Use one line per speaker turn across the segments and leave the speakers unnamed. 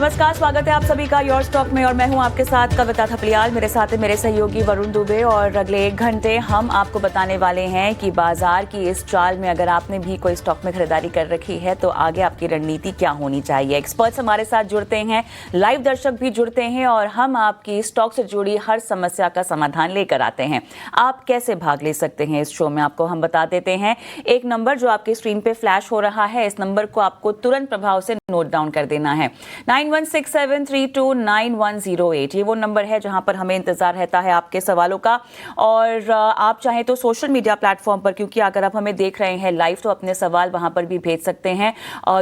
नमस्कार, स्वागत है आप सभी का योर स्टॉक में और मैं हूं आपके साथ कविता थपलियाल। मेरे साथ है मेरे सहयोगी वरुण दुबे और अगले 1 घंटे हम आपको बताने वाले हैं कि बाजार की इस चाल में अगर आपने भी कोई स्टॉक में खरीदारी कर रखी है तो आगे आपकी रणनीति क्या होनी चाहिए। एक्सपर्ट्स हमारे साथ जुड़ते हैं, लाइव दर्शक भी जुड़ते हैं और हम आपकी स्टॉक से जुड़ी हर समस्या का समाधान लेकर आते हैं। आप कैसे भाग ले सकते हैं इस शो में आपको हम बता देते हैं। एक नंबर जो आपकी स्क्रीन पे फ्लैश हो रहा है, इस नंबर को आपको तुरंत प्रभाव से नोट डाउन कर देना है। 9167329108 ये वो नंबर है जहां पर हमें इंतजार रहता है आपके सवालों का। और आप चाहें तो सोशल मीडिया प्लेटफॉर्म पर, क्योंकि अगर आप हमें देख रहे हैं लाइव तो अपने सवाल वहां पर भी भेज सकते हैं।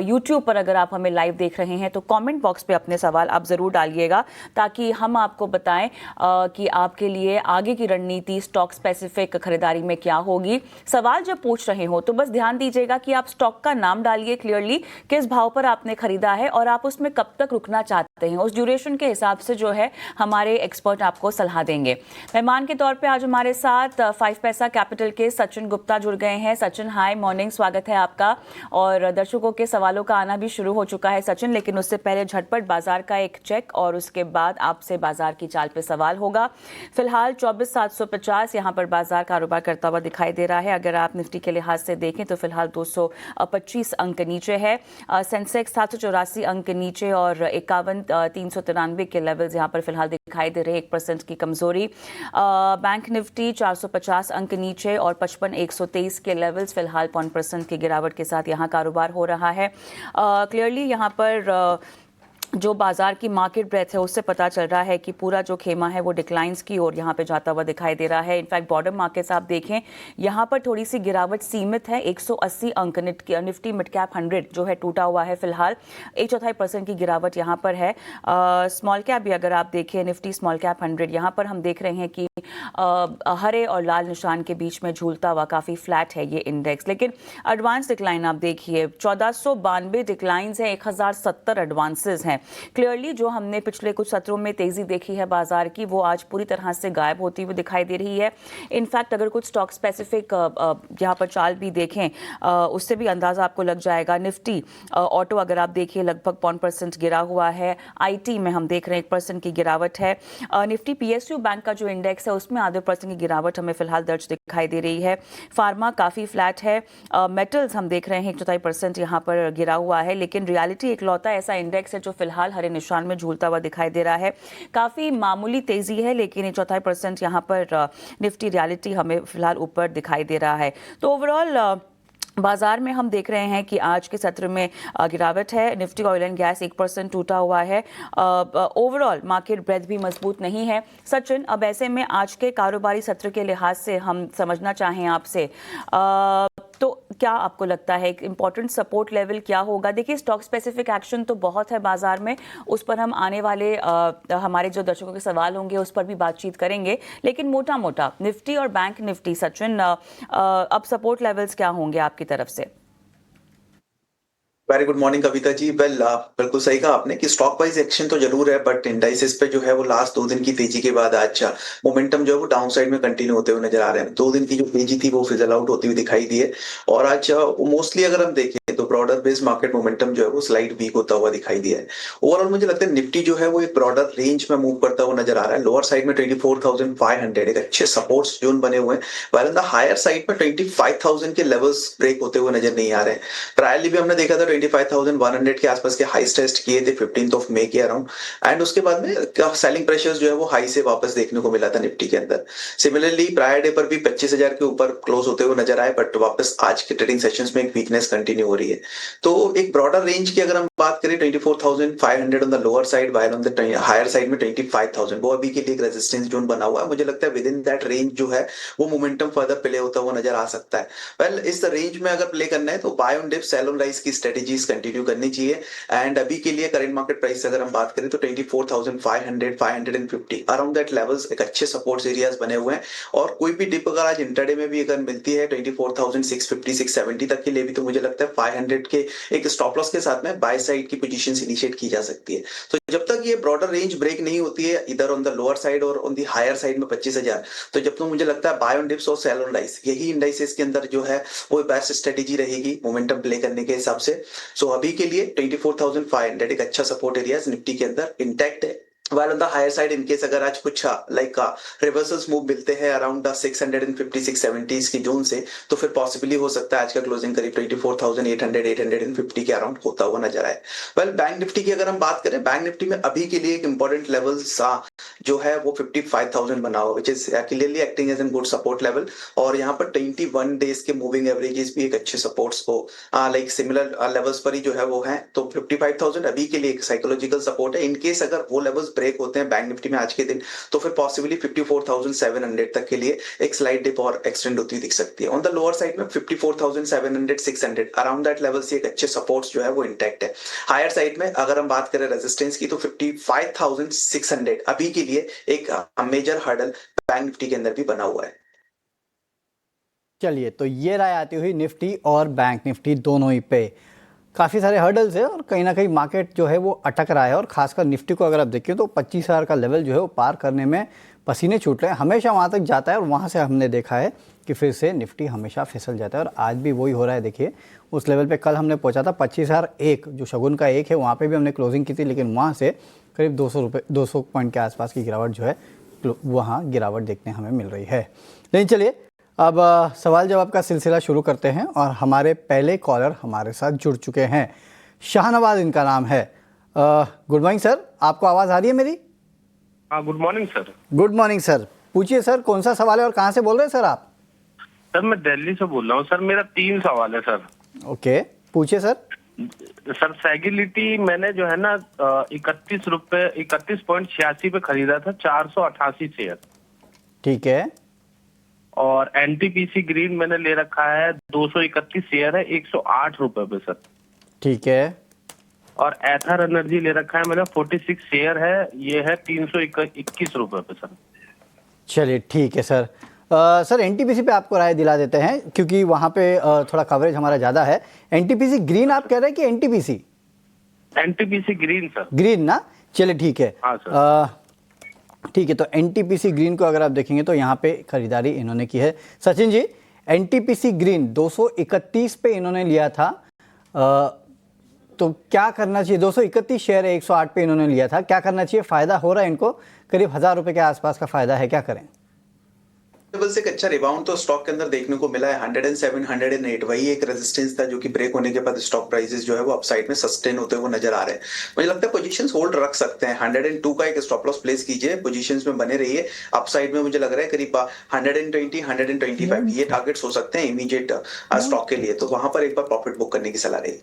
यूट्यूब पर अगर आप हमें लाइव देख रहे हैं तो कमेंट बॉक्स पे अपने सवाल आप जरूर डालिएगा ताकि हम आपको बताएं कि आपके लिए आगे की रणनीति स्टॉक स्पेसिफिक खरीदारी में क्या होगी। सवाल जब पूछ रहे हो तो बस ध्यान दीजिएगा कि आप स्टॉक का नाम डालिए क्लियरली, किस भाव पर आपने खरीदा है और आप उसमें कब तक रुकना चाहते हैं। उस ड्यूरेशन के हिसाब से जो है हमारे एक्सपर्ट आपको सलाह देंगे। मेहमान के तौर पे आज हमारे साथ 5 पैसा कैपिटल के सचिन गुप्ता जुड़ गए हैं। सचिन, हाय मॉर्निंग, स्वागत है आपका। और दर्शकों के सवालों का आना भी शुरू हो चुका है सचिन, लेकिन उससे पहले झटपट बाजार का एक चेक और उसके बाद आपसे बाजार की चाल पे सवाल होगा। फिलहाल 24,750 यहाँ पर बाजार कारोबार करता हुआ दिखाई दे रहा है। अगर आप निफ्टी के लिहाज से देखें तो फिलहाल 225 अंक नीचे है। सेंसेक्स 784 अंक नीचे और 51,393 के लेवल्स यहाँ पर फिलहाल दिखाई दे रहे हैं, 1% की कमजोरी। बैंक निफ्टी 450 अंक नीचे और 55,123 के लेवल्स फिलहाल 0.1% की गिरावट के साथ यहाँ कारोबार हो रहा है। क्लियरली यहाँ पर जो बाजार की मार्केट ब्रेथ है उससे पता चल रहा है कि पूरा जो खेमा है वो डिक्लाइंस की ओर यहाँ पे जाता हुआ दिखाई दे रहा है। इनफैक्ट बॉर्डर मार्केट्स आप देखें यहाँ पर थोड़ी सी गिरावट सीमित है। 180 अंक निफ्टी मिड कैप 100 जो है टूटा हुआ है फिलहाल, 1/4% की गिरावट यहाँ पर है। स्मॉल कैप भी अगर आप देखें, निफ्टी स्मॉल कैप 100 यहाँ पर हम देख रहे हैं कि हरे और लाल निशान के बीच में झूलता हुआ काफ़ी फ्लैट है ये इंडेक्स। लेकिन एडवांस डिक्लाइन आप देखिए 1492 डिक्लाइंस है, 1070 एडवांसेस हैं। क्लियरली जो हमने पिछले कुछ सत्रों में तेजी देखी है बाजार की वो आज पूरी तरह से गायब होती हुई दिखाई दे रही है। इनफैक्ट अगर कुछ स्टॉक स्पेसिफिक यहाँ पर चाल भी देखें उससे भी अंदाजा आपको लग जाएगा। निफ्टी ऑटो अगर आप देखिए लगभग 0.1% गिरा हुआ है। आईटी में हम देख रहे हैं 1% की गिरावट है। निफ्टी पीएसयू बैंक का जो इंडेक्स है उसमें आधे % की गिरावट हमें फिलहाल दर्ज दिखाई दे रही है। फार्मा काफ़ी फ्लैट है। मेटल्स हम देख रहे हैं 1/4% यहाँ पर गिरा हुआ है। लेकिन रियलिटी इकलौता ऐसा इंडेक्स है जो फिलहाल हरे निशान में झूलता हुआ दिखाई दे रहा है। काफ़ी मामूली तेजी है लेकिन 1/4% यहाँ पर निफ्टी रियलिटी हमें फिलहाल ऊपर दिखाई दे रहा है। तो ओवरऑल बाजार में हम देख रहे हैं कि आज के सत्र में गिरावट है। निफ्टी ऑयल एंड गैस 1% टूटा हुआ है। ओवरऑल मार्केट ब्रेथ भी मजबूत नहीं है। सचिन, अब ऐसे में आज के कारोबारी सत्र के लिहाज से हम समझना चाहें आपसे तो क्या आपको लगता है एक इंपॉर्टेंट सपोर्ट लेवल क्या होगा? देखिए स्टॉक स्पेसिफिक एक्शन तो बहुत है बाजार में, उस पर हम आने वाले हमारे जो दर्शकों के सवाल होंगे उस पर भी बातचीत करेंगे। लेकिन मोटा मोटा निफ्टी और बैंक निफ्टी सचिन अब सपोर्ट लेवल्स क्या होंगे आपकी तरफ से?
Very good morning Kavita ji. बिल्कुल सही कहा आपने कि स्टॉक वाइज एक्शन तो जरूर है, बट इंडाइसेस पे जो है वो लास्ट 2 दिन की तेजी के बाद आज मोमेंटम जो है वो डाउन साइड में कंटिन्यू होते हुए नजर आ रहे हैं। 2 दिन की जो तेजी थी वो फिजल आउट होती हुई दिखाई दी है और आज मोस्टली अगर हम देखें तो ब्रॉडर बेस्ड मार्केट मोमेंटम जो है वो स्लाइड वीक होता हुआ दिखाई दिया है। ओवरऑल मुझे लगता है निफ्टी जो है वो एक ब्रॉडर रेंज में मूव करता हुआ नजर आ रहा है। लोअर साइड में 24,500 एक अच्छे सपोर्ट्स जोन बने हुए हैं, while on the higher side में 25,000 के लेवल्स ब्रेक होते हुए नजर नहीं आ रहे हैं। प्रायरली भी हमने देखा था 25,100 के आसपास के हाइस टेस्ट किए थे 15 मई के अराउंड, एंड उसके बाद में सेलिंग प्रेशर्स जो है वो हाई से वापस देखने को मिला था निफ्टी के अंदर। सिमिलरली प्रायर डे पर भी 25,000 के ऊपर क्लोज होते हुए नजर आए, बट वापस आज के ट्रेडिंग सेशंस में एक वीकनेस कंटिन्यू हो रही है। तो एक ब्रॉडर रेंज की अगर हम बात करें 24,500 on the lower side, while on the higher side में 25,000 वो अभी के लिए एक रेजिस्टेंस जोन बना हुआ है। मुझे लगता है विद इन दैट रेंज जो है वो मोमेंटम फर्दर प्ले होता हुआ नजर आ सकता है। वेल इस रेंज में अगर प्ले करना है तो buy on dip sell on rise की स्ट्रेटेजीज कंटिन्यू करनी चाहिए। एंड अभी के लिए करंट मार्केट प्राइस अगर हम बात करें तो 24,500 550 अराउंड दैट लेवल्स एक अच्छे सपोर्ट्स एरियाज बने हुए हैं। और कोई भी डिप अगर आज इंटरडे में भी अगर मिलती है 24,650 670 तक के लिए भी, तो मुझे लगता है 500 के एक स्टॉप लॉस के साथ में बाय साइड की पोजीशंस इनिशिएट की जा सकती है। तो जब तक ये ब्रॉडर रेंज ब्रेक नहीं होती है इधर ऑन द लोअर साइड और ऑन द हायर साइड में 25,000, तो जब तक मुझे लगता है बाय ऑन डिप्स और सेल ऑन डाइस, यही इंडाइसेस के अंदर जो है वो बेस्ट स्ट्रेटेजी रहेगी मोमेंटम प्ले करने के हिसाब से। सो अभी के लिए 24,500 एक अच्छा सपोर्ट एरिया निफ्टी के अंदर इंटैक्ट है। While on the higher side, in case अगर आज कुछ लाइक रिवर्सल्स मूव मिलते हैं अराउंड 650 670 की जोन से, तो फिर पॉसिबली हो सकता है आज का क्लोजिंग करीब 24,800 850 के अराउंड होता हुआ नजर आए। वेल बैंक निफ्टी की अगर हम बात करें, बैंक निफ्टी में अभी के लिए एक इंपॉर्टेंट लेवल्स जो है वो 55,000 बना हुआ, which is clearly acting as an good support level. और यहाँ पर 21 डेज के मूविंग एवरेजेस भी एक अच्छे सपोर्ट्स को लाइक सिमिलर लेवल्स पर ही जो है वो है। तो 55,000 अभी के लिए एक साइकोलॉजिकल सपोर्ट है। इनकेस अगर वो लेवल्स ब्रेक होते हैं बैंक निफ्टी में आज के दिन, तो फिर पॉसिबली 54,700 तक के लिए एक स्लाइड डिप और एक्सटेंड होती दिख सकती है। ऑन द लोअर साइड में 54,700 600 अराउंड दैट लेवल से एक अच्छे सपोर्ट्स जो है वो इंटैक्ट है। हायर साइड में अगर हम बात करें रेजिस्टेंस की, तो 55,600 अभी के लिए एक मेजर हर्डल बैंक निफ्टी के अंदर भी बना हुआ है।
चलिए, तो ये राय आती हुई निफ्टी और बैंक निफ्टी दोनों ही पे काफ़ी सारे हर्डल्स है और कहीं ना कहीं मार्केट जो है वो अटक रहा है। और खासकर निफ्टी को अगर आप देखें तो 25,000 का लेवल जो है वो पार करने में पसीने छूट रहे हैं। हमेशा वहाँ तक जाता है और वहाँ से हमने देखा है कि फिर से निफ्टी हमेशा फिसल जाता है और आज भी वही हो रहा है। देखिए, उस लेवल पे कल हमने पहुँचा था 25,001, जो शगुन का एक है, वहाँ पे भी हमने क्लोजिंग की थी, लेकिन वहाँ से करीब 200 पॉइंट के आसपास की गिरावट जो है वहाँ गिरावट देखने हमें मिल रही है। लेकिन चलिए, अब सवाल जवाब का सिलसिला शुरू करते हैं और हमारे पहले कॉलर हमारे साथ जुड़ चुके हैं। शाहनवाज इनका नाम है। गुड मॉर्निंग सर, आपको आवाज़ आ रही है मेरी?
हाँ, good morning sir.
Good morning sir, पूछिए सर, कौन सा सवाल है और कहाँ से बोल रहे हैं सर आप?
सर मैं दिल्ली से बोल रहा हूँ सर। मेरा 3 सवाल है सर।
ओके, पूछिए सर।
सर सैगिलिटी मैंने जो है ना 31.86 पे खरीदा था, 488 शेयर।
ठीक है।
और एनटीपीसी ग्रीन मैंने ले रखा है, 231 शेयर है, 108 रुपए पे सर।
ठीक है।
और एथर एनर्जी ले रखा है मैंने, 46 शेयर है, ये है 321 रुपए पे सर।
चलिए ठीक है सर। सर एनटीपीसी पे आपको राय दिला देते हैं क्योंकि वहाँ पे थोड़ा कवरेज हमारा ज़्यादा है। एनटीपीसी ग्रीन आप कह रहे हैं कि NTPC?
NTPC green sir.
Green ना, चलिए ठीक है।
हाँ सर।
ठीक है, तो एनटीपीसी ग्रीन को अगर आप देखेंगे तो यहाँ पे खरीदारी इन्होंने की है। सचिन जी, एनटीपीसी ग्रीन 231 पे इन्होंने लिया था, तो क्या करना चाहिए? 231 शेयर है, 108 पे इन्होंने लिया था, क्या करना चाहिए? फायदा हो रहा है इनको, करीब 1,000 रुपए के आसपास का फायदा है, क्या करें?
लेवल से एक अच्छा रिबाउंड तो स्टॉक के अंदर देखने को मिला है। 107 108 वही एक रेजिस्टेंस था जो कि ब्रेक होने के बाद स्टॉक प्राइसेस जो है वो अपसाइड में सस्टेन होते हुए नजर आ रहे हैं। मुझे लगता है पोजीशंस होल्ड रख सकते हैं। 102 का एक स्टॉप लॉस प्लेस कीजिए, पोजीशंस में बने रहिए। अपसाइड में मुझे लग रहा है करीब 120 125 ये टारगेट्स हो सकते हैं इमीडिएट स्टॉक के लिए, तो वहां पर एक बार प्रॉफिट बुक करने की सलाह रहेगी।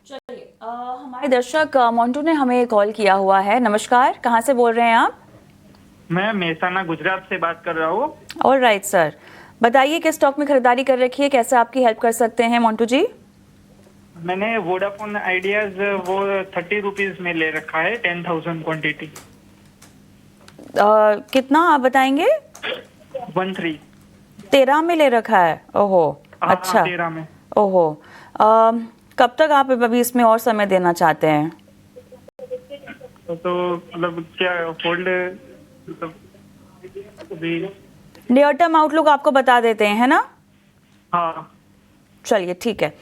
चलिए, हमारे दर्शक मोंटू ने हमें कॉल किया हुआ है। नमस्कार, कहाँ से बोल रहे हैं आप?
मैं मेहसाना गुजरात से बात कर रहा हूँ।
ऑलराइट सर, बताइए किस स्टॉक में खरीदारी कर रखी है, कैसे आपकी हेल्प कर सकते हैं मोंटू जी?
मैंने वोडाफोन आइडियाज वो 30 रुपीज में ले रखा है, 10,000 क्वांटिटी।
कितना आप बताएंगे? 13 में ले रखा है। ओहो, अच्छा।
13 में।
ओहो, कब तक आप अभी इसमें और समय देना चाहते हैं?
तो मतलब क्या होल्ड, मतलब
नियर टर्म आउटलुक आपको बता देते हैं, है ना?
हाँ
चलिए ठीक है।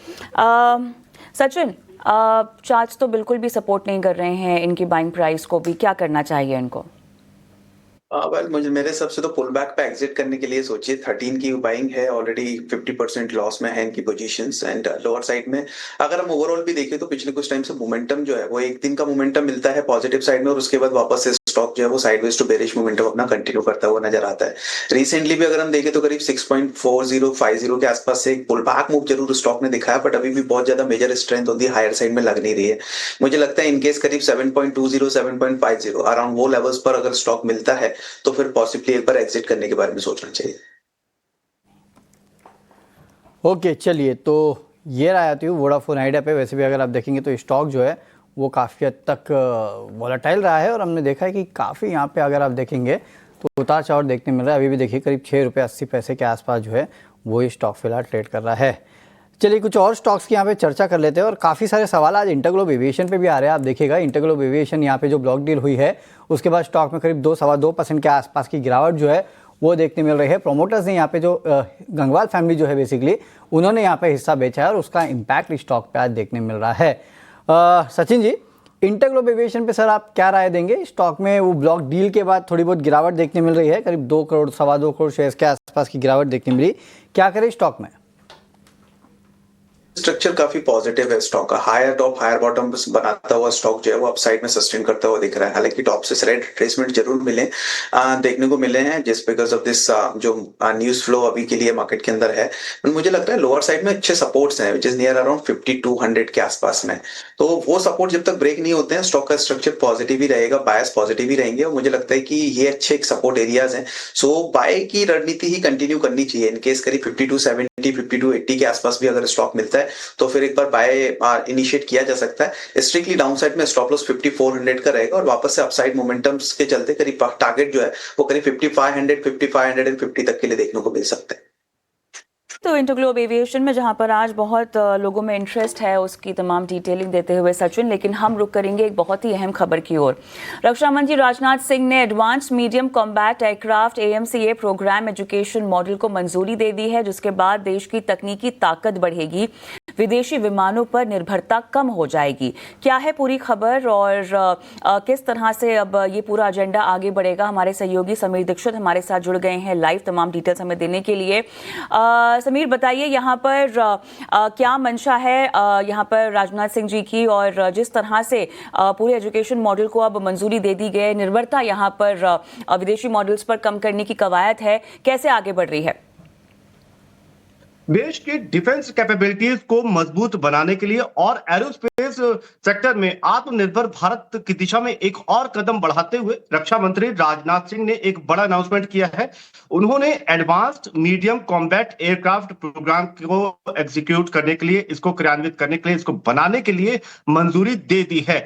सचिन, चार्ट्स तो बिल्कुल भी सपोर्ट नहीं कर रहे हैं इनकी बाइंग प्राइस को भी, क्या करना चाहिए इनको?
वेल मुझे मेरे हिसाब से तो पुल बैक पे एग्जिट करने के लिए सोचिए। 13 की बाइंग है, ऑलरेडी 50% लॉस में है इनकी पोजीशंस। एंड लोअर साइड में अगर हम ओवरऑल भी देखें तो पिछले कुछ टाइम से मोमेंटम जो है वो एक दिन का मोमेंटम मिलता है पॉजिटिव साइड में और उसके बाद वापस से स्टॉक जो है वो साइडवेज टू बेरिश मोमेंटम अपना कंटिन्यू करता हुआ नजर आता है। रिसेंटली भी अगर हम देखें तो करीब 6.4050 के आसपास से एक पुल बैक मूव जरूर स्टॉक ने दिखाया, बट अभी भी बहुत ज्यादा मेजर स्ट्रेंथ होती है हायर साइड में लग नहीं रही है। मुझे लगता है इनकेस करीब 7.20 7.50 अराउंड वो लेवल्स पर अगर स्टॉक मिलता है तो फिर पॉसिबली एक बार एग्जिट करने के बारे में सोचना चाहिए।
ओके, चलिए, तो ये राय आती हूँ वोडाफोन आइडिया पे। वैसे भी अगर आप देखेंगे तो स्टॉक जो है वो काफ़ी हद तक वॉलेटाइल रहा है और हमने देखा है कि काफ़ी यहाँ पे अगर आप देखेंगे तो उतार चढ़ाव देखने मिल रहा है। अभी भी देखिए करीब 6 रुपये 80 पैसे के आसपास जो है वो स्टॉक फिलहाल ट्रेड कर रहा है। चलिए कुछ और स्टॉक्स की यहाँ पे चर्चा कर लेते हैं और काफ़ी सारे सवाल आज इंटरग्लोब एविएशन पे भी आ रहे हैं। आप देखिएगा इंटरग्लोब एविएशन यहाँ पे जो ब्लॉक डील हुई है उसके बाद स्टॉक में करीब 2-2.25% के आसपास की गिरावट जो है वो देखने मिल रही है। प्रोमोटर्स ने यहाँ पे जो गंगवाल फैमिली जो है बेसिकली उन्होंने यहाँ पे हिस्सा बेचा है और उसका इम्पैक्ट स्टॉक पे आज देखने मिल रहा है। सचिन जी, इंटरग्लोब एविएशन पे सर आप क्या राय देंगे? स्टॉक में वो ब्लॉक डील के बाद थोड़ी बहुत गिरावट देखने मिल रही है, करीब 2 करोड़ 2.25 करोड़ शेयर्स के आसपास की गिरावट देखने मिली, क्या करे स्टॉक में?
स्ट्रक्चर काफी पॉजिटिव है स्टॉक का। हायर टॉप हायर बॉटम बनाता हुआ स्टॉक जो है वो अपसाइड में सस्टेन करता हुआ दिख रहा है। हालांकि टॉप से साइड रिट्रेसमेंट जरूर देखने को मिले हैं जिस बिकॉज ऑफ दिस जो न्यूज फ्लो अभी के लिए मार्केट के अंदर है। मुझे लगता है लोअर साइड में अच्छे सपोर्ट्स हैं विच इज नियर अराउंड 5200 के आसपास में। तो वो सपोर्ट जब तक ब्रेक नहीं होते हैं स्टॉक का स्ट्रक्चर पॉजिटिव ही रहेगा, बायस पॉजिटिव ही रहेंगे और मुझे लगता है कि ये अच्छे एक सपोर्ट एरियाज हैं। सो बाय की रणनीति ही कंटिन्यू करनी चाहिए। इनकेस करीब 5270 5280 के आसपास भी अगर स्टॉक मिलता है तो फिर एक बार बाय इनिशिएट किया जा सकता है। स्ट्रिक्टली डाउन साइड में स्टॉप लॉस 5400 का रहेगा और वापस से अपसाइड मोमेंटम्स के चलते करीब टारगेट जो है वो करीब 5500 5550 तक के लिए देखने को मिल सकता है।
तो इंटरग्लोब एविएशन में जहां पर आज बहुत लोगों में इंटरेस्ट है उसकी तमाम डिटेलिंग देते हुए सचिन, लेकिन हम रुक करेंगे एक बहुत ही अहम खबर की ओर। रक्षा मंत्री राजनाथ सिंह ने advance medium combat aircraft AMCA programme education model को मंजूरी दे दी है, जिसके बाद देश की तकनीकी ताकत बढ़ेगी, विदेशी विमानों पर निर्भरता कम हो जाएगी। क्या है पूरी खबर और किस तरह से अब ये पूरा एजेंडा आगे बढ़ेगा? हमारे सहयोगी समीर दीक्षित हमारे साथ जुड़ गए हैं लाइव तमाम डिटेल्स हमें देने के लिए। समीर बताइए यहाँ पर क्या मंशा है यहाँ पर राजनाथ सिंह जी की, और जिस तरह से पूरे एजुकेशन मॉडल को अब मंजूरी दे दी गई, निर्भरता यहाँ पर विदेशी मॉडल्स पर कम करने की कवायद है, कैसे आगे बढ़ रही है?
देश की डिफेंस कैपेबिलिटीज को मजबूत बनाने के लिए और एरोस्पेस सेक्टर में आत्मनिर्भर भारत की दिशा में एक और कदम बढ़ाते हुए रक्षा मंत्री राजनाथ सिंह ने एक बड़ा अनाउंसमेंट किया है। उन्होंने advanced medium combat aircraft programme को एग्जीक्यूट करने के लिए, इसको क्रियान्वित करने के लिए, इसको बनाने के लिए मंजूरी दे दी है।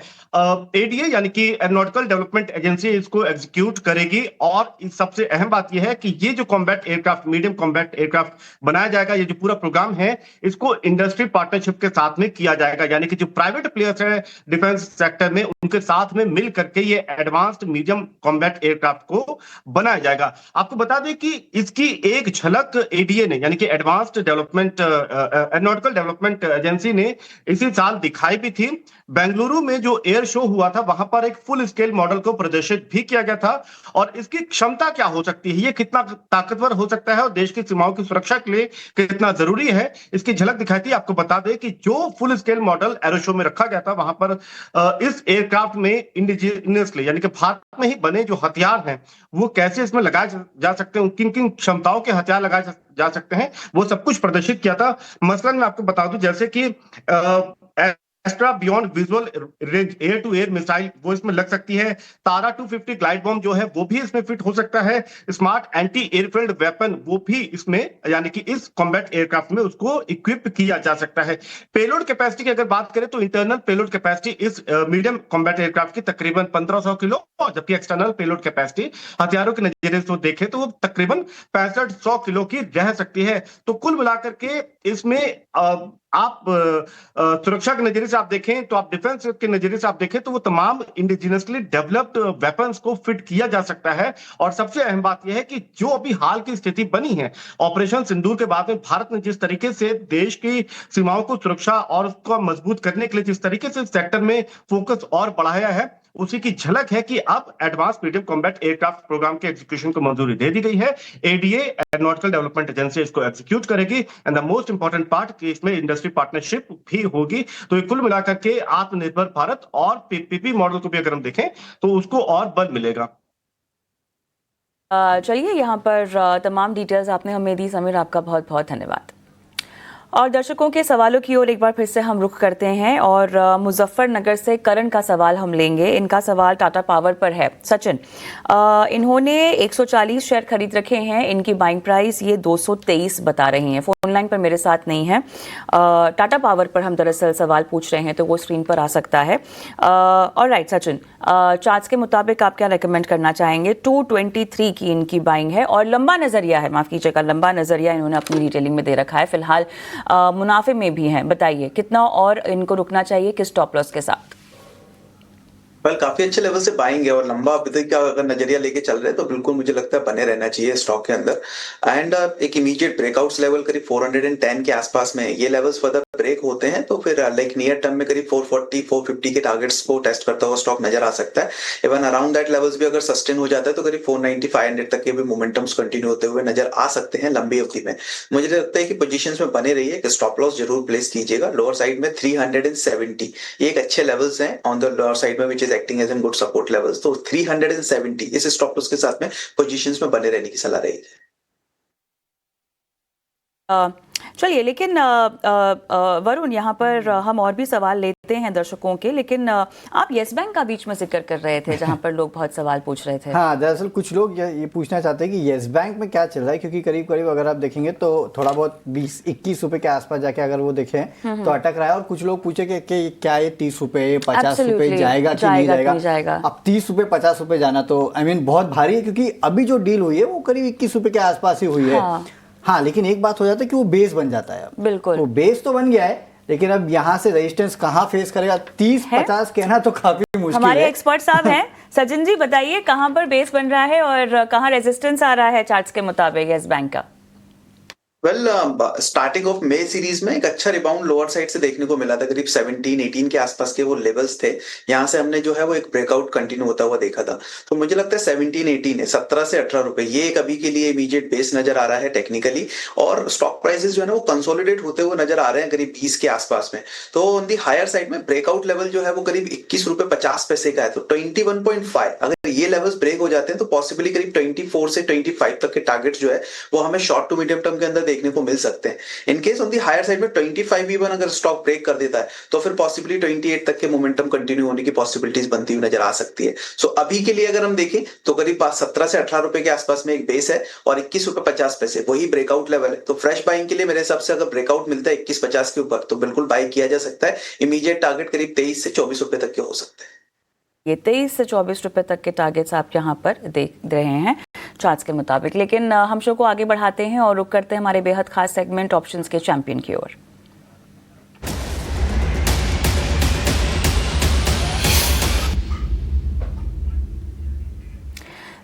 ADA यानी कि एरोनॉटिकल डेवलपमेंट एजेंसी इसको एग्जीक्यूट करेगी और सबसे अहम बात यह है कि ये जो combat aircraft, medium combat aircraft बनाया जाएगा, ये जो पूरा प्रोग्राम है इसको इंडस्ट्री पार्टनरशिप के साथ में किया जाएगा। यानी कि जो प्राइवेट प्लेयर्स है डिफेंस सेक्टर में उनके साथ में मिल करके ये एडवांस्ड मीडियम कॉम्बैट एयरक्राफ्ट को बनाया जाएगा। आपको बता दें कि इसकी एक झलक ADA ने यानी कि advanced development aeronautical development agency ने इसी साल दिखाई भी थी। बेंगलुरु में जो एयर शो हुआ था वहां पर एक फुल स्केल मॉडल को प्रदर्शित भी किया गया था और इसकी क्षमता क्या हो सकती है, ये कितना ताकतवर हो सकता है और देश की सीमाओं की सुरक्षा के लिए कितना जरूरी है, इसकी झलक दिखाई थी। आपको बता दें कि जो full scale model arrow show में रखा गया था वहां पर इस एयरक्राफ्ट में इंडिजिनियसली यानी कि भारत में ही बने जो हथियार हैं वो कैसे इसमें लगाए जा सकते हैं, किन किन क्षमताओं के हथियार लगाए जा सकते हैं, वो सब कुछ प्रदर्शित किया था। मसलन मैं आपको बता दूं जैसे कि extra beyond visual range air to air missile वो इसमें लग सकती है। तारा 250 ग्लाइड बॉम्ब जो है वो भी इसमें फिट हो सकता है। स्मार्ट एंटी एयरफील्ड वेपन वो भी इसमें यानी कि इस कॉम्बैट एयरक्राफ्ट में उसको इक्विप किया जा सकता है। पेलोड कैपेसिटी की अगर बात करें तो इंटरनल पेलोड कैपेसिटी इस मीडियम कॉम्बैट एयरक्राफ्ट की तकरीबन 1500 किलो, जबकि एक्सटर्नल पेलोड कैपेसिटी हथियारों के नजरिए से देखें तो वो तकरीबन 6500 किलो की रह सकती है। तो कुल मिलाकर के इसमें आप सुरक्षा के नजरिए से आप देखें तो आप डिफेंस के नजरिए से आप देखें तो वो तमाम इंडिजिनसली डेवलप्ड वेपन्स को फिट किया जा सकता है। और सबसे अहम बात यह है कि जो अभी हाल की स्थिति बनी है ऑपरेशन सिंदूर के बाद में भारत ने जिस तरीके से देश की सीमाओं को सुरक्षा और उसको मजबूत करने के लिए जिस तरीके से सेक्टर में फोकस और बढ़ाया है, उसी की झलक है कि अब advance medium combat aircraft programme के एग्जीक्यूशन को मंजूरी दे दी गई है। ADA एरोनॉटिकल डेवलपमेंट एजेंसी इसको एग्जीक्यूट करेगी and the most important part कि इसमें इंडस्ट्री पार्टनरशिप भी होगी। तो ये कुल मिलाकर के आत्मनिर्भर भारत और PPP मॉडल को भी अगर हम देखें तो उसको और बल मिलेगा।
चलिए यहाँ पर तमाम डिटेल्स आपने हमें दी समीर, आपका बहुत बहुत धन्यवाद। और दर्शकों के सवालों की ओर एक बार फिर से हम रुख करते हैं और मुजफ्फरनगर से करण का सवाल हम लेंगे। इनका सवाल टाटा पावर पर है। सचिन, इन्होंने 140 शेयर खरीद रखे हैं, इनकी बाइंग प्राइस ये 223 बता रही हैं। फोन लाइन पर मेरे साथ नहीं है। टाटा पावर पर हम दरअसल सवाल पूछ रहे हैं तो वो स्क्रीन पर आ सकता है। और राइट सचिन, चार्ट्स के मुताबिक आप क्या रेकमेंड करना चाहेंगे? 223 की इनकी बाइंग है और लंबा नजरिया है, माफ कीजिएगा, लंबा नजरिया इन्होंने अपनी डिटेलिंग में दे रखा है। फिलहाल मुनाफे में भी हैं, बताइए कितना और इनको रुकना चाहिए, किस स्टॉप लॉस के साथ?
काफी अच्छे लेवल से बाइंग है और लंबा अवधि का अगर नजरिया लेके चल रहे हैं तो बिल्कुल मुझे लगता है बने रहना चाहिए स्टॉक के अंदर। एंड एक इमीडिएट ब्रेकआउट्स लेवल करीब 410 के आसपास में है। ये लेवल्स फर्दर ब्रेक होते हैं तो फिर लाइक नियर टर्म में करीब 440 450 के टारगेट्स को टेस्ट करता हुआ स्टॉक नजर आ सकता है। इवन अराउंड दैट लेवल्स भी अगर सस्टेन हो जाता है तो करीब 490 500 तक के भी मोमेंटम्स कंटिन्यू होते हुए नजर आ सकते हैं लंबी अवधि में। मुझे लगता है कि पोजीशंस में बने रहिए, कि स्टॉप लॉस जरूर प्लेस कीजिएगा लोअर साइड में 370। ये एक अच्छे लेवल्स हैं ऑन द लोअर साइड में which is acting as an good support levels. तो 370 इस स्टॉप लॉस के साथ में पोजीशंस में बने रहने की सलाह रहेगी।
चलिए, लेकिन वरुण, यहाँ पर हम और भी सवाल लेते हैं दर्शकों के, लेकिन आप येस बैंक का बीच में जिक्र कर रहे थे जहाँ पर लोग बहुत सवाल पूछ रहे थे।
हाँ, दरअसल कुछ लोग ये पूछना चाहते हैं कि येस बैंक में क्या चल रहा है, क्योंकि करीब करीब अगर आप देखेंगे तो थोड़ा बहुत 20-21 रुपए के आसपास जाके अगर वो देखें तो अटक रहा है। और कुछ लोग पूछे कि क्या ये 30 रुपए 50 रुपए जाएगा कि नहीं जाएगा। अब 30 रुपए 50 रुपए जाना तो बहुत भारी है, क्योंकि अभी जो डील हुई है वो करीब 21 रुपए के आसपास ही हुई है। हाँ, लेकिन एक बात हो जाता है कि वो बेस बन जाता है।
बिल्कुल,
वो बेस तो बन गया है, लेकिन अब यहाँ से रेजिस्टेंस कहाँ फेस करेगा, 30-50 कहना तो काफी मुश्किल है।
हमारे एक्सपर्ट साहब हैं सचिन जी, बताइए कहाँ पर बेस बन रहा है और कहाँ रेजिस्टेंस आ रहा है चार्ट्स के मुताबिक येस बैंक का?
स्टार्टिंग ऑफ मे सीरीज में एक अच्छा रिबाउंड लोअर साइड से देखने को मिला था। करीब 17-18 के आसपास के वो लेवल्स थे। यहाँ से हमने जो है वो एक ब्रेकआउट कंटिन्यू होता हुआ देखा था। तो मुझे लगता है 17-18 है, 17 से 18 रुपए, ये एक अभी के लिए इमीडिएट बेस नजर आ रहा है टेक्निकली। और स्टॉक प्राइसेस जो है ना वो कंसोलिडेट होते हुए नजर आ रहे हैं करीब 20 के आसपास में। तो ऑन दी हायर साइड में ब्रेकआउट लेवल जो है वो करीब 21 रुपए 50 पैसे का है। तो 21.5 अगर ये लेवल्स ब्रेक हो जाते हैं तो पॉसिबली करीब 24 से 25 तक के टारगेट्स जो है वो हमें शॉर्ट टू मीडियम टर्म के अंदर देखने को मिल सकते हैं। In case on the higher side में 25 इवन अगर स्टॉक ब्रेक कर देता है तो फिर पॉसिबली 28 तक के मोमेंटम कंटिन्यू होने की पॉसिबिलिटीज बनती हुई नजर आ सकती है। सो अभी के लिए अगर हम देखें तो करीब 17 से 18 रुपए के आसपास में एक बेस है और 21 रुपए 50 पैसे वही ब्रेकआउट लेवल है। तो फ्रेश बाइंग के लिए मेरे हिसाब से अगर ब्रेकआउट मिलता है 21.50 के ऊपर तो बिल्कुल बाय किया जा सकता है। इमीडिएट टारगेट करीब 23 से 24 रुपए तक के हो सकते हैं।
ये 23 से 24 रुपए तक के टारगेट्स आप यहाँ पर देख रहे हैं चार्ट्स के मुताबिक। लेकिन हम शो को आगे बढ़ाते हैं और रुक करते हैं हमारे बेहद खास सेगमेंट ऑप्शंस के चैंपियन की ओर।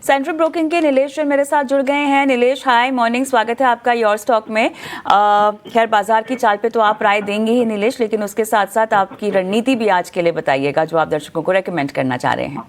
सेंट्रल ब्रोकिंग के नीलेश मेरे साथ जुड़ गए हैं। नीलेश, हाय मॉर्निंग, स्वागत है आपका योर स्टॉक में। खैर बाजार की चाल पे तो आप राय देंगे ही नीलेश, लेकिन उसके साथ साथ आपकी रणनीति भी आज के लिए बताइएगा जो आप दर्शकों को रेकमेंड करना चाह रहे हैं।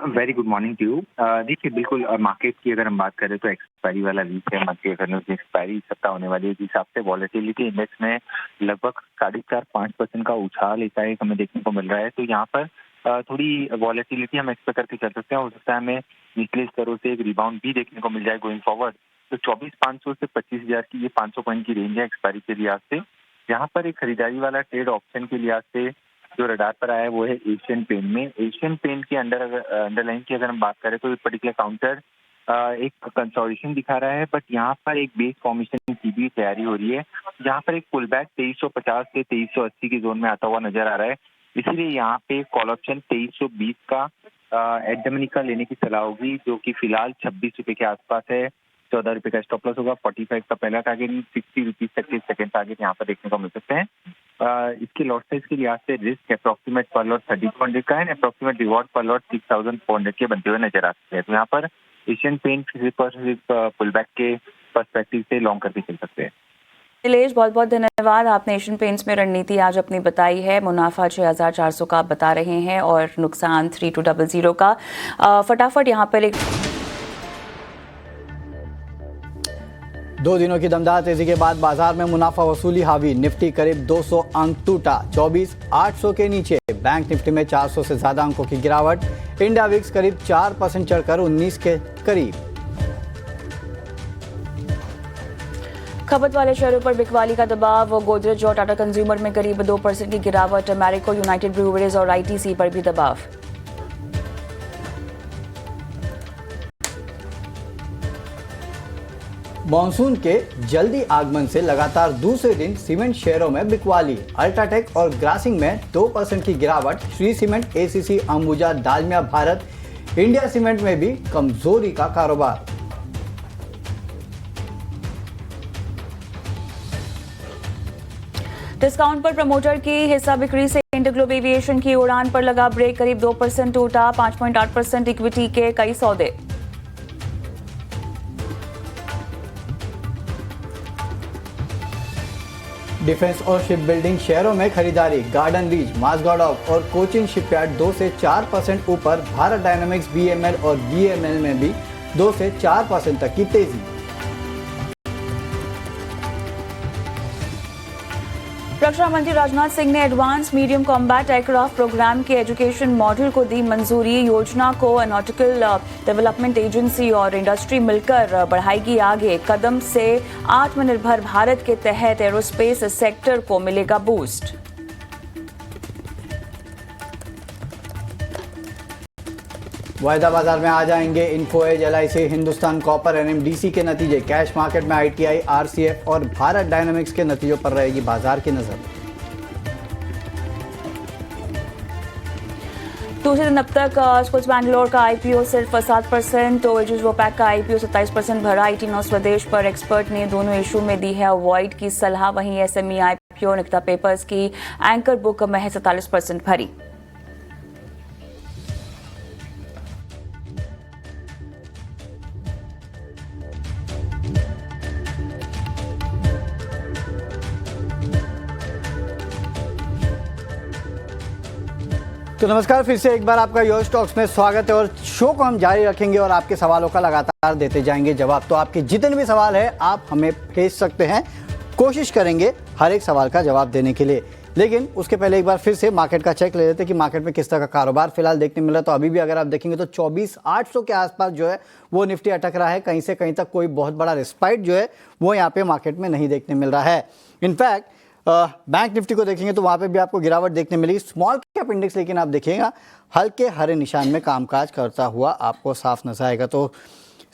Very good morning to you. देखिए, बिल्कुल मार्केट की अगर हम बात करें तो एक्सपायरी वाला वीक है। मंथली अगर एक्सपायरी सप्ताह होने वाली है, जिस हिसाब से वॉलेटिलिटी इंडेक्स में लगभग 4.5-5% का उछाल एकाएक हमें देखने को मिल रहा है। तो यहाँ पर थोड़ी वॉलेटिलिटी हम एक्सपेक्ट करके चल सकते हैं। हो सकता है हमें निचले स्तरों से एक रिबाउंड भी देखने को मिल जाए गोइंग फॉरवर्ड। तो 24,500 से 25,000 की ये 500 पॉइंट की रेंज है एक्सपायरी के लिहाज से। यहाँ पर एक खरीदारी वाला ट्रेड ऑप्शन के लिहाज से जो रडार पर आया है वो है एशियन पेंट में। एशियन पेंट के अंडरलाइन की अगर हम बात करें तो पर्टिकुलर काउंटर एक कंसोलिडेशन दिखा रहा है, बट यहाँ पर एक बेस फॉर्मेशन की भी तैयारी हो रही है। यहाँ पर एक पुल बैक 2350 से 2380 के जोन में आता हुआ नजर आ रहा है। इसीलिए यहाँ पे कॉल ऑप्शन 2320 का एट द मनी का लेने की सलाह होगी, जो कि फिलहाल 26 रुपए के आसपास है। 14 रुपए का स्टॉप लॉस होगा। 45 का पहला टारगेट, 60 रुपीज तक के सेकंड टारगेट यहाँ पर देखने को मिल सकते हैं। इसके लॉट साइज के लिहाज से रिस्क अप्रोक्सीमेट पर लॉट 3200 का है, अप्रोक्सीमेट रिवॉर्ड पर लॉट 6400 के बनते हुए नजर आ सकते हैं। तो यहाँ पर एशियन पेंट पुल बैक के पर्सपेक्टिव से लॉन्ग करके चल सकते हैं।
नीलेश, बहुत बहुत धन्यवाद। आपने एशियन पेंट्स में रणनीति आज अपनी बताई है। मुनाफा 6400 का आप बता रहे हैं और नुकसान 3200 का। फटाफट यहाँ पर एक
2 दिनों की दमदार तेजी के बाद बाजार में मुनाफा वसूली हावी। निफ्टी करीब 200 अंक टूटा, 24,800 के नीचे। बैंक निफ्टी में 400 से ज्यादा अंकों की गिरावट। इंडिया विक्स करीब 4% चढ़कर 19 के करीब।
खपत वाले शेयरों पर बिकवाली का दबाव। गोदरेज और टाटा कंज्यूमर में करीब 2% की गिरावट। अमेरिको, यूनाइटेड ब्रूवरीज और आईटीसी पर भी दबाव।
मॉनसून के जल्दी आगमन से लगातार दूसरे दिन सीमेंट शेयरों में बिकवाली। अल्ट्राटेक और ग्रासिम में 2% की गिरावट। Shree Cement, ACC, Ambuja, Dalmia Bharat, India Cement में भी कमजोरी का कारोबार।
डिस्काउंट पर प्रमोटर की हिस्सा बिक्री से इंटरग्लोब एविएशन की उड़ान पर लगा ब्रेक, करीब 2% टूटा, 5.8% इक्विटी के कई सौदे।
डिफेंस और शिप बिल्डिंग शेयरों में खरीदारी, गार्डन रीच, माज़गार्ड और कोचिन शिपयार्ड 2 से 4% ऊपर। भारत डायनामिक्स, बीएमएल और बीएमएल में भी 2 से 4% तक की तेजी।
रक्षा मंत्री राजनाथ सिंह ने advance medium combat aircraft programme के एजुकेशन मॉड्यूल को दी मंजूरी। योजना को नॉटिकल डेवलपमेंट एजेंसी और इंडस्ट्री मिलकर बढ़ाएगी आगे। कदम से आत्मनिर्भर भारत के तहत एरोस्पेस सेक्टर को मिलेगा बूस्ट।
वायदा बाजार में आ जाएंगे Info Edge, LIC, Hindustan Copper, NMDC के नतीजे। कैश मार्केट में आईटीआई, आरसीएफ और भारत डायनामिक्स के नतीजों पर रहेगी बाजार की नजर।
दूसरे दिन अब तक स्कूल्स बैंगलोर का आईपीओ सिर्फ 7%, ओएजिस वोपैक का आईपीओ 27% भरा। आईटी नौ स्वदेश पर एक्सपर्ट ने दोनों इशू में दी है अवॉइड की सलाह। वहीं एसएमई आईपीओ निकिता पेपर्स की एंकर बुक महज 47% भरी।
तो नमस्कार, फिर से एक बार आपका योर स्टॉक्स में स्वागत है और शो को हम जारी रखेंगे और आपके सवालों का लगातार देते जाएंगे जवाब। तो आपके जितने भी सवाल है आप हमें भेज सकते हैं, कोशिश करेंगे हर एक सवाल का जवाब देने के लिए। लेकिन उसके पहले एक बार फिर से मार्केट का चेक ले लेते हैं कि मार्केट में किस तरह का कारोबार फिलहाल देखने मिल रहा है। तो अभी भी अगर आप देखेंगे तो 24,800 के आसपास जो है वो निफ्टी अटक रहा है। कहीं से कहीं तक कोई बहुत बड़ा रिस्पाइट जो है वो यहाँ पे मार्केट में नहीं देखने मिल रहा है। इनफैक्ट बैंक निफ्टी को देखेंगे तो वहाँ पे भी आपको गिरावट देखने मिलेगी। स्मॉल कैप इंडेक्स लेकिन आप देखिएगा हल्के हरे निशान में कामकाज करता हुआ आपको साफ नजर आएगा। तो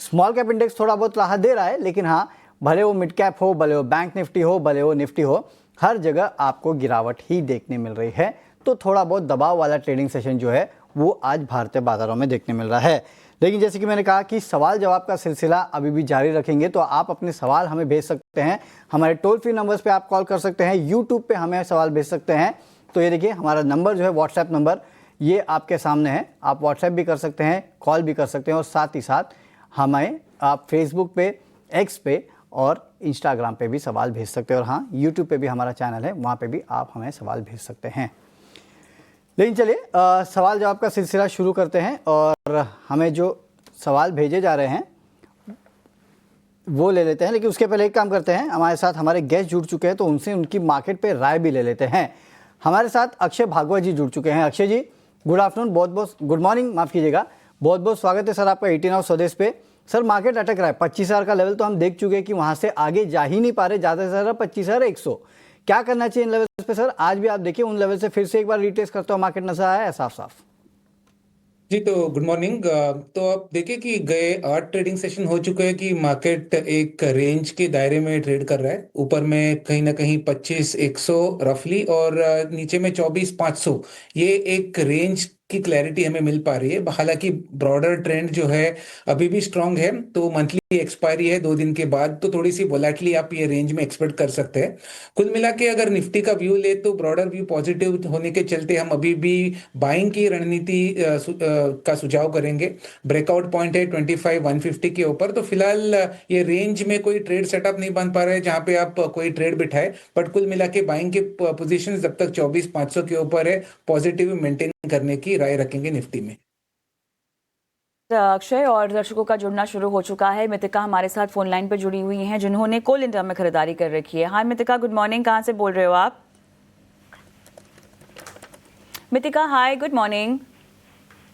स्मॉल कैप इंडेक्स थोड़ा बहुत राहत दे रहा है, लेकिन हाँ, भले वो मिड कैप हो, भले वो बैंक निफ्टी हो, भले वो निफ्टी हो, हर जगह आपको गिरावट ही देखने मिल रही है। तो थोड़ा बहुत दबाव वाला ट्रेडिंग सेशन जो है वो आज भारतीय बाजारों में देखने मिल रहा है। लेकिन जैसे कि मैंने कहा कि सवाल जवाब का सिलसिला अभी भी जारी रखेंगे। तो आप अपने सवाल हमें भेज सकते हैं, हमारे टोल फ्री नंबर्स पे आप कॉल कर सकते हैं, यूट्यूब पे हमें सवाल भेज सकते हैं। तो ये देखिए हमारा नंबर जो है व्हाट्सएप नंबर ये आपके सामने है। आप व्हाट्सएप भी कर सकते हैं, कॉल भी कर सकते हैं और साथ ही साथ हमें आप फेसबुक पे, एक्स पे और इंस्टाग्राम पे भी सवाल भेज सकते हैं। और हाँ, यूट्यूब पे भी हमारा चैनल है, वहाँ पे भी आप हमें सवाल भेज सकते हैं। लेकिन चलिए सवाल जवाब का सिलसिला शुरू करते हैं और हमें जो सवाल भेजे जा रहे हैं वो ले लेते हैं। लेकिन उसके पहले एक काम करते हैं, हमारे साथ हमारे गेस्ट जुड़ चुके हैं तो उनसे उनकी मार्केट पे राय भी ले लेते हैं। हमारे साथ अक्षय भागवत जी जुड़ चुके हैं। अक्षय जी गुड आफ्टरनून, बहुत बहुत गुड मॉर्निंग, माफ़ कीजिएगा, बहुत बहुत स्वागत है सर आपका 18 आवर स्वदेश पे। सर मार्केट अटक रहा है, 25,000 का लेवल तो हम देख चुके हैं कि वहाँ से आगे जा ही नहीं पा रहे, ज़्यादा से ज़्यादा 25,100। क्या करना चाहिए इन लेवल्स पे सर? आज भी आप देखिए उन लेवल से फिर से एक बार रिटेस्ट करते हुआ मार्केट नजर आया है साफ साफ।
जी तो गुड मॉर्निंग। तो आप देखिए कि गए 8 ट्रेडिंग सेशन हो चुके हैं कि मार्केट एक रेंज के दायरे में ट्रेड कर रहा है। ऊपर में कहीं ना कहीं 25,100 रफली और नीचे में 24,500। ये एक रेंज की क्लैरिटी हमें मिल पा रही है। हालांकि ब्रॉडर ट्रेंड जो है अभी भी स्ट्रांग है। तो मंथली एक्सपायरी है 2 दिन के बाद, तो थोड़ी सी वोलेटिलिटी आप ये रेंज में एक्सपेक्ट कर सकते हैं। कुल मिला के अगर निफ्टी का व्यू ले तो ब्रॉडर व्यू पॉजिटिव होने के चलते हम अभी भी बाइंग की रणनीति का सुझाव करेंगे। ब्रेकआउट पॉइंट है 25,150 के ऊपर। तो फिलहाल ये रेंज में कोई ट्रेड सेटअप नहीं बन पा रहा है जहां पे आप कोई ट्रेड बिठाए। बट कुल मिला के बाइंग के पोजीशन जब तक 24,500 के ऊपर है, पॉजिटिव मेंटेन करने की राय रखेंगे निफ्टी में।
अक्षय और दर्शकों का जुड़ना शुरू हो चुका है। मितिका हमारे साथ फोन लाइन पर जुड़ी हुई हैं जिन्होंने कोल इंडिया में खरीदारी कर रखी है। हाय मितिका, गुड मॉर्निंग, कहाँ से बोल रहे हो आप? Mitika hi, good morning.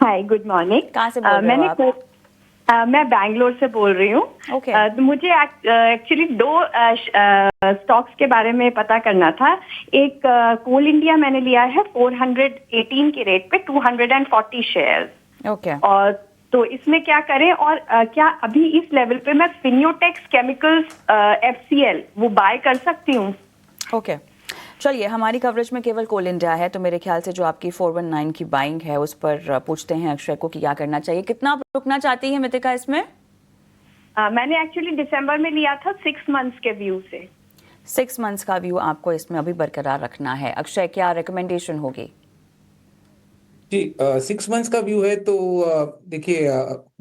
Hi good morning.
कहाँ से बोल रहे हो आप?
मैं बैंगलोर से बोल रही हूँ।
Okay.
तो मुझे एक्चुअली 2 स्टॉक्स के बारे में पता करना था। एक कोल इंडिया मैंने लिया है 418 के रेट पे 240 शेयर्स।
ओके।
और तो इसमें क्या करें और क्या अभी इस लेवल पे मैं फिनियोटेक्स केमिकल्स FCL वो बाय कर सकती हूँ?
ओके, चलिए हमारी कवरेज में केवल कोल इंडिया है, तो मेरे ख्याल से जो आपकी 419 की बाइंग है उस पर पूछते हैं अक्षय को कि क्या करना चाहिए। कितना आप रुकना चाहती है मितिका इसमें?
मैंने एक्चुअली दिसंबर में लिया था 6 मंथ्स के व्यू से।
6 मंथ्स का व्यू आपको इसमें अभी बरकरार रखना है। अक्षय, क्या रिकमेंडेशन होगी?
जी 6 मंथ्स का व्यू है तो देखिए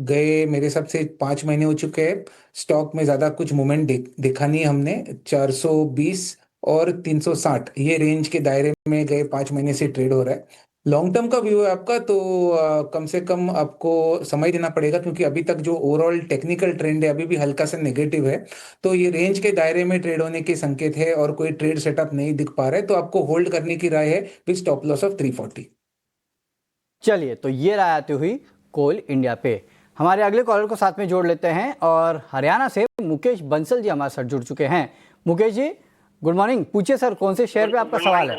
गए मेरे हिसाब से 5 महीने हो चुके हैं। स्टॉक में ज्यादा कुछ मूवमेंट देखा नहीं हमने। 420 और 360 ये रेंज के दायरे में गए 5 महीने से ट्रेड हो रहा है। लॉन्ग टर्म का व्यू है आपका तो कम से कम आपको समय देना पड़ेगा, क्योंकि अभी तक जो ओवरऑल टेक्निकल ट्रेंड है अभी भी हल्का सा नेगेटिव है। तो ये रेंज के दायरे में ट्रेड होने के संकेत है और कोई ट्रेड सेटअप नहीं दिख पा रहा है, तो आपको होल्ड करने की राय है विद स्टॉप लॉस ऑफ 340।
चलिए, तो ये राय आती हुई कोल इंडिया पे। हमारे अगले कॉलर को साथ में जोड़ लेते हैं और हरियाणा से मुकेश बंसल जी हमारे साथ जुड़ चुके हैं। Mukesh ji, good morning. पूछिए सर, कौन से शेयर पे आपका सवाल है?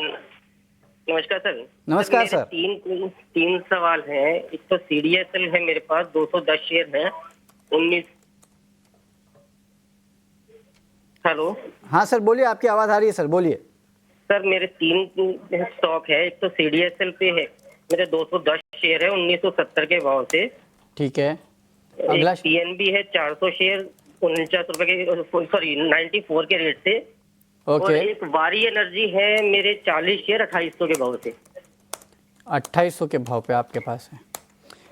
नमस्कार सर।
नमस्कार
मेरे
सर।
तीन सवाल हैं। एक तो CDSL है, मेरे पास 210 शेयर हैं। 19। हेलो।
हाँ सर बोलिए, आपकी आवाज आ रही है सर, बोलिए।
सर मेरे 3 स्टॉक है। एक तो CDSL पे है, मेरे 210 शेयर है 1970 के भाव से।
ठीक है। अगला
एक PNB है 400 शेयर 49 रुपए के, सॉरी 94 के रेट से। और
ओके।
एक वारी एनर्जी है मेरे 40 शेयर 2800 के भाव से।
2800 के भाव पे आपके पास है।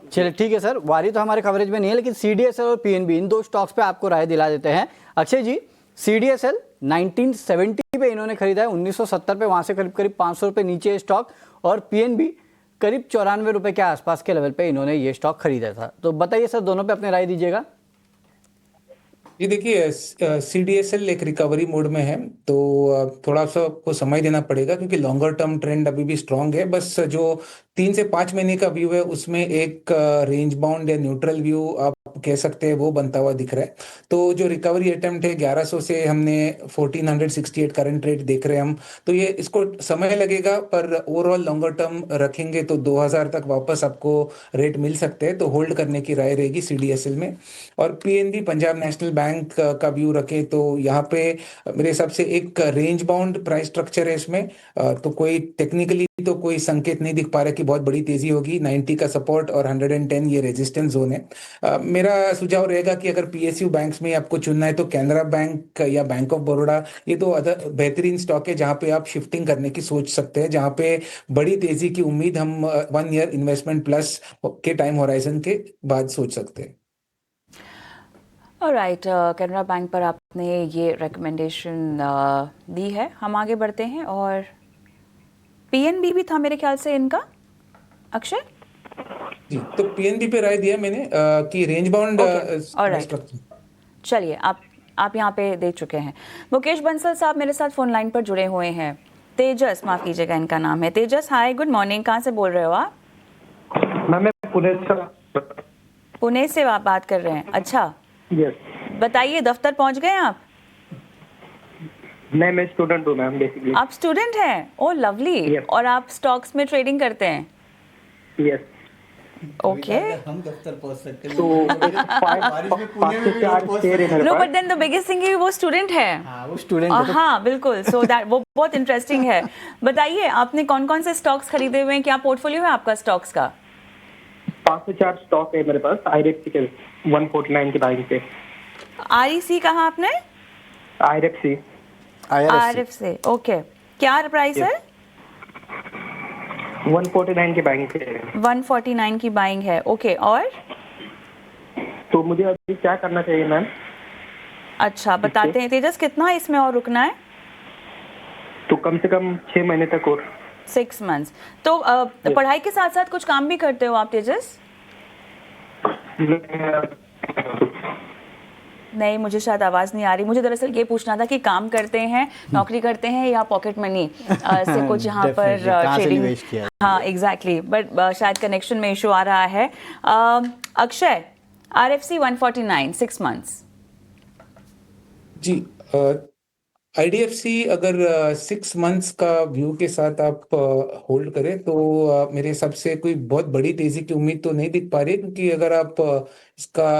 चलिए ठीक है सर, वारी तो हमारे कवरेज में नहीं है, लेकिन CDSL और PNB इन दो स्टॉक्स पे आपको राय दिला देते हैं। अक्षय जी, CDSL 1970 पे इन्होंने खरीदा है, 1970 पे, वहां से करीब करीब 500 रुपये नीचे है स्टॉक। और PNB करीब 94 रुपये के आसपास के लेवल पे इन्होंने ये स्टॉक खरीदा था। तो बताइए सर, दोनों पे अपनी राय दीजिएगा।
जी देखिए CDSL एक रिकवरी मोड में है, तो थोड़ा सा आपको समय देना पड़ेगा, क्योंकि लॉन्गर टर्म ट्रेंड अभी भी स्ट्रांग है। बस जो 3 से 5 महीने का व्यू है उसमें एक रेंज बाउंड या न्यूट्रल व्यू आप कह सकते हैं वो बनता हुआ दिख रहा है। तो जो रिकवरी अटेम्प्ट है 1100 से हमने 1468 करंट रेट देख रहे हैं हम, तो ये इसको समय लगेगा, पर ओवरऑल लॉन्गर टर्म रखेंगे तो 2000 तक वापस आपको रेट मिल सकते हैं। तो होल्ड करने की राय रहेगी CDSL में। और PNB पंजाब नेशनल बैंक का व्यू रखें तो यहाँ पे मेरे हिसाब से एक रेंज बाउंड प्राइस स्ट्रक्चर है इसमें। तो कोई टेक्निकली तो कोई संकेत नहीं दिख पा रहा कि बहुत बड़ी तेजी होगी। 90 का सपोर्ट और 110 ये रेजिस्टेंस जोन है। मेरा सुझाव रहेगा कि अगर PSU बैंक्स में आपको चुनना है तो कैनरा बैंक या बैंक ऑफ बड़ौदा, ये दो अदर बेहतरीन स्टॉक है जहां पे आप शिफ्टिंग करने की सोच सकते हैं, जहां पे बड़ी तेजी की उम्मीद हम 1 ईयर इन्वेस्टमेंट प्लस के टाइम होराइजन के बाद सोच सकते हैं।
ऑलराइट, कैनरा बैंक पर आपने ये रिकमेंडेशन दी है। हम आगे बढ़ते हैं। और PNB भी था मेरे ख्याल से इनका, अक्षय?
जी, तो PNB पे राय दिया मैंने कि रेंज बाउंड
ऑलराइट, चलिए आप यहाँ पे दे चुके हैं। मुकेश बंसल साहब मेरे साथ फोन लाइन पर जुड़े हुए हैं। तेजस, माफ कीजिएगा, इनका नाम है तेजस। हाय, गुड मॉर्निंग। कहाँ से बोल रहे हो आप?
मैं
पुणे से आप बात कर रहे हैं? अच्छा,
यस।
बताइए, दफ्तर पहुंच गए आप?
नहीं, मैं स्टूडेंट हूँ मैम बेसिकली।
आप स्टूडेंट हैं? ओह लवली।
Yes.
और आप स्टॉक्स में ट्रेडिंग करते हैं?
यस।
ओके।
हम दफ्तर पहुंच सकते हैं।
तो 5 से 4 शेयर है मेरे
नो,
पास।
But then the biggest thing है वो स्टूडेंट है।
हाँ, वो स्टूडेंट है तो
हाँ बिल्कुल, सो दैट वो बहुत इंटरेस्टिंग है। बताइए, आपने कौन कौन से स्टॉक्स खरीदे हुए हैं? क्या पोर्टफोलियो है आपका स्टॉक्स का?
5 से 4 स्टॉक है मेरे पास IREX के 149 के बाइंग पे।
REC कहा आपने?
IREX
RF से। ओके, क्या प्राइस है?
149 के बाइंग पे।
149 की बाइंग है। ओके, और
तो मुझे अभी क्या करना चाहिए मैम?
अच्छा, बताते हैं तेजस, कितना इसमें और रुकना है?
तो कम से कम 6 महीने तक और।
6 मंथ्स। तो पढ़ाई के साथ साथ कुछ काम भी करते हो आप तेजस? नहीं, मुझे शायद आवाज़ नहीं आ रही। मुझे दरअसल ये पूछना था कि काम करते हैं, नौकरी करते हैं, या पॉकेट मनी से कुछ यहाँ पर ट्रेडिंग। हाँ एग्जैक्टली, बट शायद कनेक्शन में इशू आ रहा है। Akshay, RFC 149 6 months.
जी, IDFC अगर 6 मंथ्स का व्यू के साथ आप होल्ड करें तो मेरे हिसाब से कोई बहुत बड़ी तेजी की उम्मीद तो नहीं दिख पा रही, क्योंकि अगर आप इसका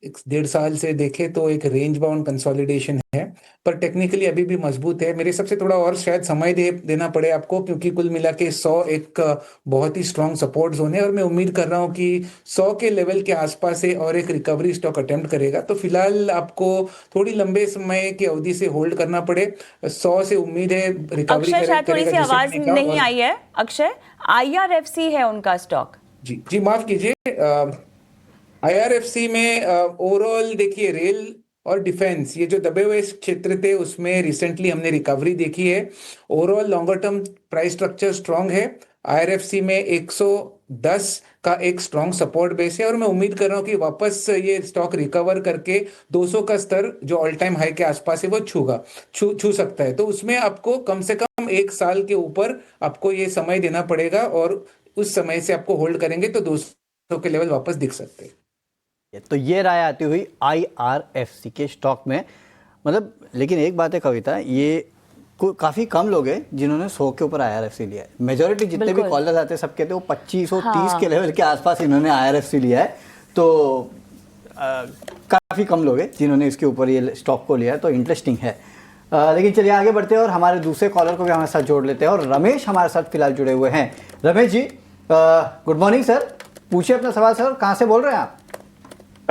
1.5 साल से देखे तो एक रेंज बाउंड कंसोलिडेशन है, पर टेक्निकली अभी भी मजबूत है। मेरे हिसाब से थोड़ा और शायद समय देना पड़े आपको, क्योंकि कुल मिला के 100 एक बहुत ही स्ट्रांग सपोर्ट जोन है, और मैं उम्मीद कर रहा हूँ कि 100 के लेवल के आसपास से और एक रिकवरी स्टॉक अटेम्प्ट करेगा। तो फिलहाल आपको थोड़ी लंबे समय की अवधि से होल्ड करना पड़े। 100 से उम्मीद है रिकवरी
अक्षय, शायद थोड़ी सी आवाज
जैसे मैंने
नहीं
कहा।
आई है। अक्षय, IRFC है उनका स्टॉक।
जी माफ कीजिए, IRFC में ओवरऑल देखिए रेल और डिफेंस, ये जो दबे हुए क्षेत्र थे उसमें रिसेंटली हमने रिकवरी देखी है। Overall longer term price structure strong है। IRFC में 110 का एक स्ट्रांग सपोर्ट बेस है, और मैं उम्मीद कर रहा हूँ कि वापस ये स्टॉक रिकवर करके 200 का स्तर जो ऑल टाइम हाई के आसपास है वो छू सकता है। तो उसमें आपको कम से कम 1 साल के ऊपर आपको ये समय देना पड़ेगा, और उस समय से आपको होल्ड करेंगे तो 200 के लेवल वापस दिख सकते हैं।
तो ये राय आती हुई IRFC के स्टॉक में। मतलब लेकिन एक बात है कविता, ये काफ़ी कम लोग हैं जिन्होंने 100 के ऊपर IRFC लिया है। मेजॉरिटी जितने भी कॉलर्स आते हैं सब कहते हैं वो 2530 के लेवल के आसपास इन्होंने IRFC लिया है। तो काफ़ी कम लोग हैं जिन्होंने इसके ऊपर ये स्टॉक को लिया है, तो इंटरेस्टिंग है। लेकिन चलिए आगे बढ़ते हैं और हमारे दूसरे कॉलर को भी हमारे साथ जोड़ लेते हैं, और रमेश हमारे साथ फिलहाल जुड़े हुए हैं। Ramesh ji, good morning sir, पूछिए अपना सवाल सर। कहाँ से बोल रहे हैं आप?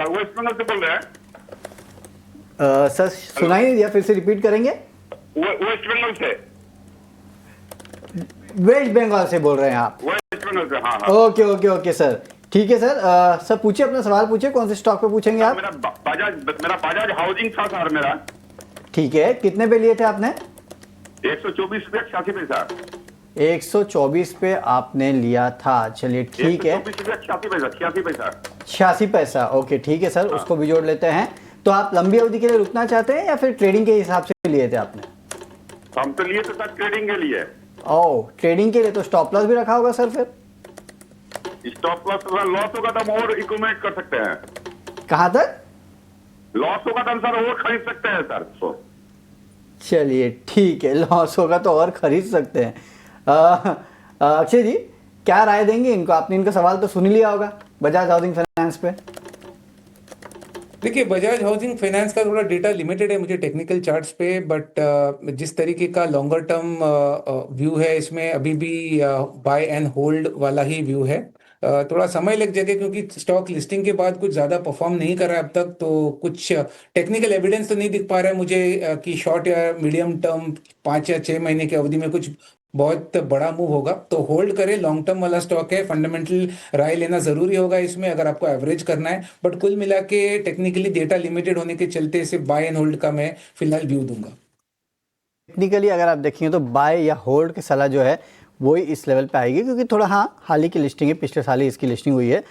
वेस्ट बंगाल से बोल रहे हैं
सर, सुनाई नहीं दिया, फिर से रिपीट करेंगे?
वेस्ट बंगाल से।
वेस्ट बंगाल से बोल रहे हैं आप?
वेस्ट बंगाल से, हाँ।
ओके ओके ओके सर, ठीक है सर। सर पूछिए अपना सवाल, पूछिए कौन से स्टॉक पे पूछेंगे आप?
मेरा बाजाज हाउसिंग था सर मेरा।
ठीक है, कितने पे लिए थे आपने?
124 रुपये 86 पैसा।
124 पे आपने लिया था, चलिए ठीक है। 86 पैसा, ओके ठीक है सर, उसको भी जोड़ लेते हैं। तो आप लंबी अवधि के लिए रुकना चाहते हैं या फिर ट्रेडिंग के हिसाब से लिए थे आपने?
हम तो लिए थे सर ट्रेडिंग के लिए।
ओह, ट्रेडिंग के लिए तो स्टॉप लॉस भी रखा होगा सर फिर?
स्टॉप लॉस लॉस होगा तो हम और इक्विपमेंट कर सकते हैं।
कहाँ तक
लॉस होगा तो हम सर और खरीद सकते हैं सर।
चलिए ठीक है, लॉस होगा तो और खरीद सकते हैं। अक्षय जी, क्या राय देंगे इनको? आपने इनका सवाल तो सुन ही लिया होगा बजाज हाउसिंग फाइनेंस पे।
देखिए, बजाज हाउसिंग फाइनेंस का थोड़ा डेटा लिमिटेड है मुझे टेक्निकल चार्ट्स पे, बट जिस तरीके का लॉन्गर टर्म व्यू है इसमें अभी भी बाय एंड होल्ड वाला ही व्यू है। थोड़ा समय लग जाएगा क्योंकि स्टॉक लिस्टिंग के बाद कुछ ज़्यादा परफॉर्म नहीं कर रहा है अब तक, तो कुछ टेक्निकल एविडेंस तो नहीं दिख पा रहा है मुझे कि शॉर्ट या मीडियम टर्म 5 या 6 महीने की अवधि में कुछ बहुत बड़ा मूव होगा। तो होल्ड करें, लॉन्ग टर्म वाला स्टॉक है, फंडामेंटल राय लेना जरूरी होगा इसमें अगर आपको एवरेज करना है, बट कुल मिला के टेक्निकली डेटा लिमिटेड होने के चलते इसे बाय एंड होल्ड का मैं फिलहाल व्यू दूंगा।
टेक्निकली अगर आप देखेंगे तो बाय या होल्ड की सलाह जो है वो ही इस लेवल पे आएगी, क्योंकि थोड़ा हाल ही की लिस्टिंग है, पिछले साल ही इसकी लिस्टिंग हुई है।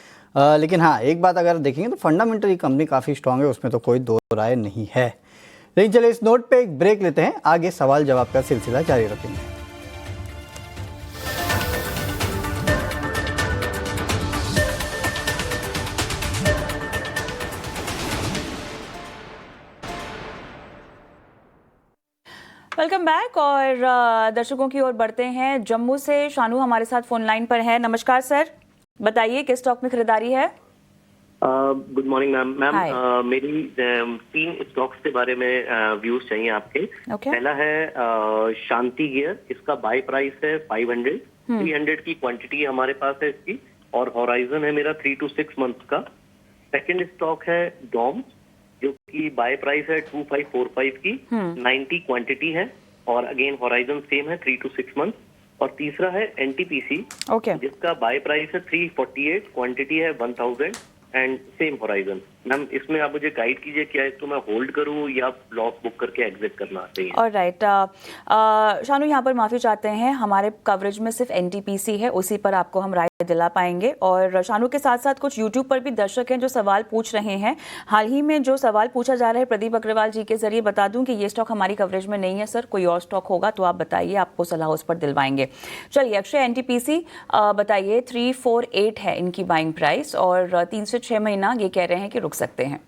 लेकिन हाँ, एक बात अगर देखेंगे तो फंडामेंटली कंपनी काफ़ी स्ट्रांग है, उसमें तो कोई दो राय नहीं है। लेकिन चलिए इस नोट पे एक ब्रेक लेते हैं, आगे सवाल जवाब का सिलसिला जारी रखेंगे।
वेलकम बैक और दर्शकों की ओर बढ़ते हैं। जम्मू से शानू हमारे साथ फोन लाइन पर है। नमस्कार सर, बताइए किस स्टॉक में खरीदारी है?
Good morning ma'am. मेरी 3 स्टॉक्स के बारे में व्यूज चाहिए आपके। पहला है शांति गियर, इसका बाय प्राइस है 500, 300 की क्वांटिटी हमारे पास है इसकी, और हॉराइजन है मेरा 3 to 6 मंथ का। सेकंड स्टॉक है डॉम, जो कि बाय प्राइस है 2545 की, 90 क्वांटिटी है, और अगेन हॉराइजन सेम है 3 to 6 मंथ। और तीसरा है एनटीपीसी, जिसका बाय प्राइस है 348, क्वांटिटी है 1000 एंड सेम हॉराइजन। मैम इसमें आप मुझे गाइड कीजिए, क्या इसको मैं होल्ड करूं या लॉस बुक करके एग्जिट करना चाहिए?
ऑलराइट, शानू यहाँ पर माफ़ी चाहते हैं, हमारे कवरेज में सिर्फ एनटीपीसी है, उसी पर आपको हम राय दिला पाएंगे। और शानू के साथ साथ कुछ यूट्यूब पर भी दर्शक हैं जो सवाल पूछ रहे हैं। हाल ही में जो सवाल पूछा जा रहा है प्रदीप अग्रवाल जी के जरिए, बता दूं कि ये स्टॉक हमारी कवरेज में नहीं है सर, कोई और स्टॉक होगा तो आप बताइए, आपको सलाह उस पर दिलवाएंगे। चलिए अक्षय, एनटीपीसी बताइए, 348 है इनकी बाइंग प्राइस और 3 से 6 महीना ये कह रहे हैं कि रुक सकते हैं।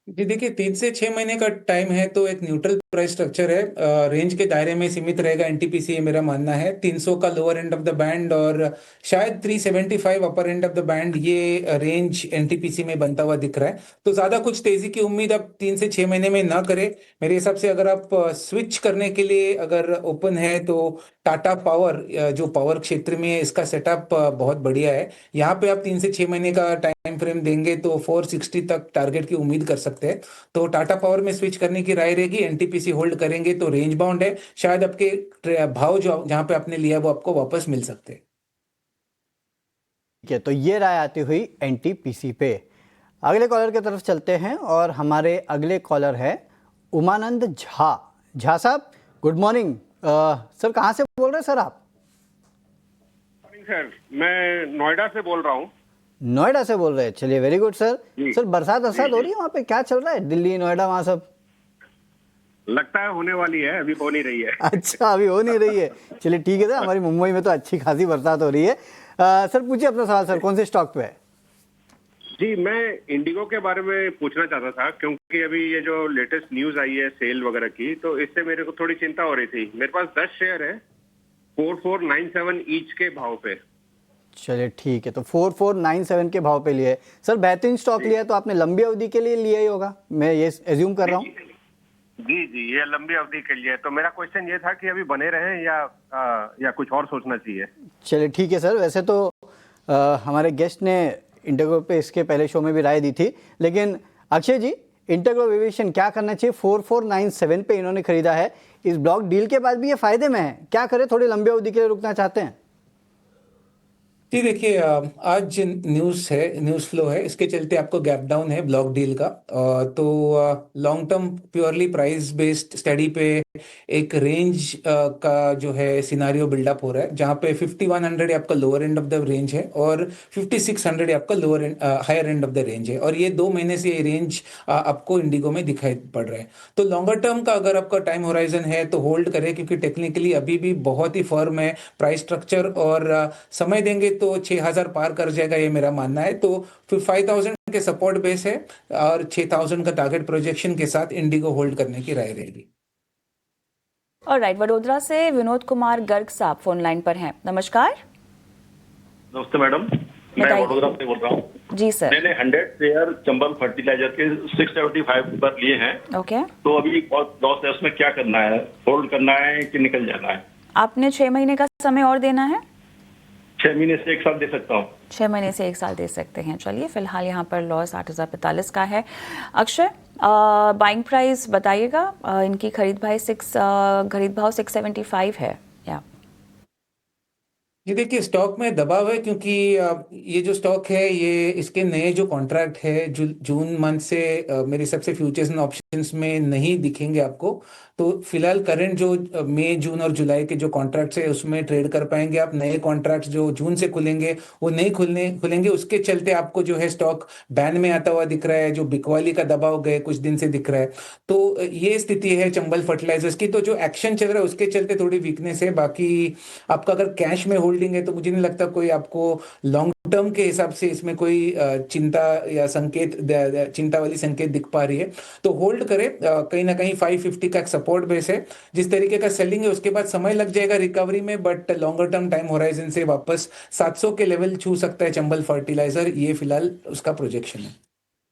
जी देखिए 3 से 6 महीने का टाइम है तो एक न्यूट्रल प्राइस स्ट्रक्चर है, रेंज के दायरे में सीमित रहेगा एनटीपीसी, मेरा मानना है 300 का lower end of the band और शायद 375 अपर एंड ऑफ द बैंड, ये रेंज एनटीपीसी में बनता हुआ दिख रहा है। तो ज्यादा कुछ तेजी की उम्मीद अब 3 से 6 महीने में ना करें मेरे हिसाब से। अगर आप स्विच करने के लिए अगर ओपन है तो टाटा पावर, जो पावर क्षेत्र में है, इसका सेटअप बहुत बढ़िया है। यहाँ पे आप 3 से 6 महीने का टाइम फ्रेम देंगे तो 460 तक टारगेट की उम्मीद कर सकते हैं। तो टाटा पावर में स्विच करने की राय रहेगी। एनटीपीसी होल्ड करेंगे तो रेंज बाउंड है, शायद आपके भाव जो जहां पे आपने लिया वो आपको वापस मिल सकते हैं।
ठीक है, तो ये राय आती हुई एनटीपीसी पे। अगले कॉलर की तरफ चलते हैं और हमारे अगले कॉलर है उमानंद झा। झा साहब गुड मॉर्निंग। सर कहाँ से बोल रहे हैं सर आप?
सर मैं नोएडा से बोल रहा हूँ।
नोएडा से बोल रहे हैं, चलिए वेरी गुड सर। सर बरसात हो रही है वहाँ पे, क्या चल रहा है दिल्ली नोएडा वहाँ सब?
लगता है होने वाली है, अभी हो नहीं रही है।
अच्छा अभी हो नहीं रही है, चलिए ठीक है सर। हमारी मुंबई में तो अच्छी खासी बरसात हो रही है। सर पूछिए अपना सवाल सर, कौन से स्टॉक पे है?
जी मैं इंडिगो के बारे में पूछना चाहता था, क्योंकि अभी ये जो लेटेस्ट न्यूज आई है सेल वगैरह की, तो इससे मेरे को थोड़ी चिंता हो रही थी। मेरे पास 10 शेयर है 4497 ईच के भाव पे।
चलिए ठीक है, तो 4497 के भाव पे लिए सर। बेहतरीन स्टॉक लिया तो आपने लंबी अवधि के लिए लिया ही होगा, मैं ये एज्यूम कर रहा हूँ।
जी ये लंबी अवधि के लिए। तो मेरा क्वेश्चन ये था कि अभी बने रहें या कुछ और सोचना चाहिए।
चलिए ठीक है सर। वैसे तो हमारे गेस्ट ने इंटेग्रो पे इसके पहले शो में भी राय दी थी, लेकिन अक्षय जी इंटेग्रो एविएशन क्या करना चाहिए? 4497 पे इन्होंने खरीदा है, इस ब्लॉक डील के बाद भी ये फायदे में है, क्या करें? थोड़ी लंबी अवधि के लिए रुकना चाहते हैं?
जी देखिए आज न्यूज़ फ्लो है, इसके चलते आपको गैप डाउन है ब्लॉक डील का। तो long term purely price based study पे एक रेंज का जो है सिनारियो बिल्डअप हो रहा है, जहाँ पे 5100 आपका lower end of the range है और 5600 आपका higher end of the range है। और ये 2 महीने से ये रेंज आपको इंडिगो में दिखाई पड़ रहा है। तो लॉन्गर टर्म का अगर आपका टाइम होराइजन है तो होल्ड करें, क्योंकि टेक्निकली अभी भी बहुत ही फर्म है प्राइस स्ट्रक्चर, और समय देंगे तो 6000 पार कर जाएगा, ये मेरा मानना है। तो 5000 के सपोर्ट बेस है और 6000 का टारगेट प्रोजेक्शन के साथ इंडिगो होल्ड करने की राय रहेगी।
ऑलराइट, वडोदरा से विनोद कुमार गर्ग साहब फोन लाइन पर हैं। नमस्कार।
नमस्ते मैडम, मैं वडोदरा से बोल रहा हूँ।
जी सर।
मैंने 100 शेयर चंबल फर्टिलाइजर के 675 पर लिए हैं।
ओके।
तो अभी बहुत लॉस है, उसमें क्या करना है? होल्ड करना है कि निकल जाना है?
आपने 6 महीने का समय और देना है।
6 महीने से 1 साल दे सकता हूँ।
6 महीने से 1 साल दे सकते हैं। चलिए फिलहाल यहाँ पर लॉस 8045 का है। अक्षय बाइंग प्राइस बताइएगा। इनकी खरीद भाव 675 है। या
ये देखिए स्टॉक में दबाव है, क्योंकि ये जो स्टॉक है ये इसके नए जो कॉन्ट्रैक्ट है जून मंथ से मेरे हिसाब से फ्यूचर्स एंड ऑप्शंस में नहीं दिखेंगे आपको। तो फिलहाल करंट जो मई जून और जुलाई के जो कॉन्ट्रैक्ट्स है उसमें ट्रेड कर पाएंगे आप। नए कॉन्ट्रैक्ट्स जो जून से खुलेंगे वो नहीं खुलेंगे, उसके चलते आपको जो है स्टॉक बैन में आता हुआ दिख रहा है, जो बिकवाली का दबाव गए कुछ दिन से दिख रहा है। तो ये स्थिति है चंबल फर्टिलाइजर्स की। तो जो एक्शन चल रहा है उसके चलते थोड़ी वीकनेस है। बाकी आपका अगर कैश में होल्डिंग है तो मुझे नहीं लगता कोई आपको लॉन्ग टर्म के हिसाब से इसमें कोई चिंता या चिंता वाली संकेत दिख पा रही है। तो होल्ड करें, कहीं ना कहीं 550 का एक सपोर्ट बेस है। जिस तरीके का सेलिंग है उसके बाद समय लग जाएगा रिकवरी में, but longer term time horizon से वापस 700 के लेवल छू सकता है चंबल फर्टिलाइजर, ये फिलहाल उसका प्रोजेक्शन है।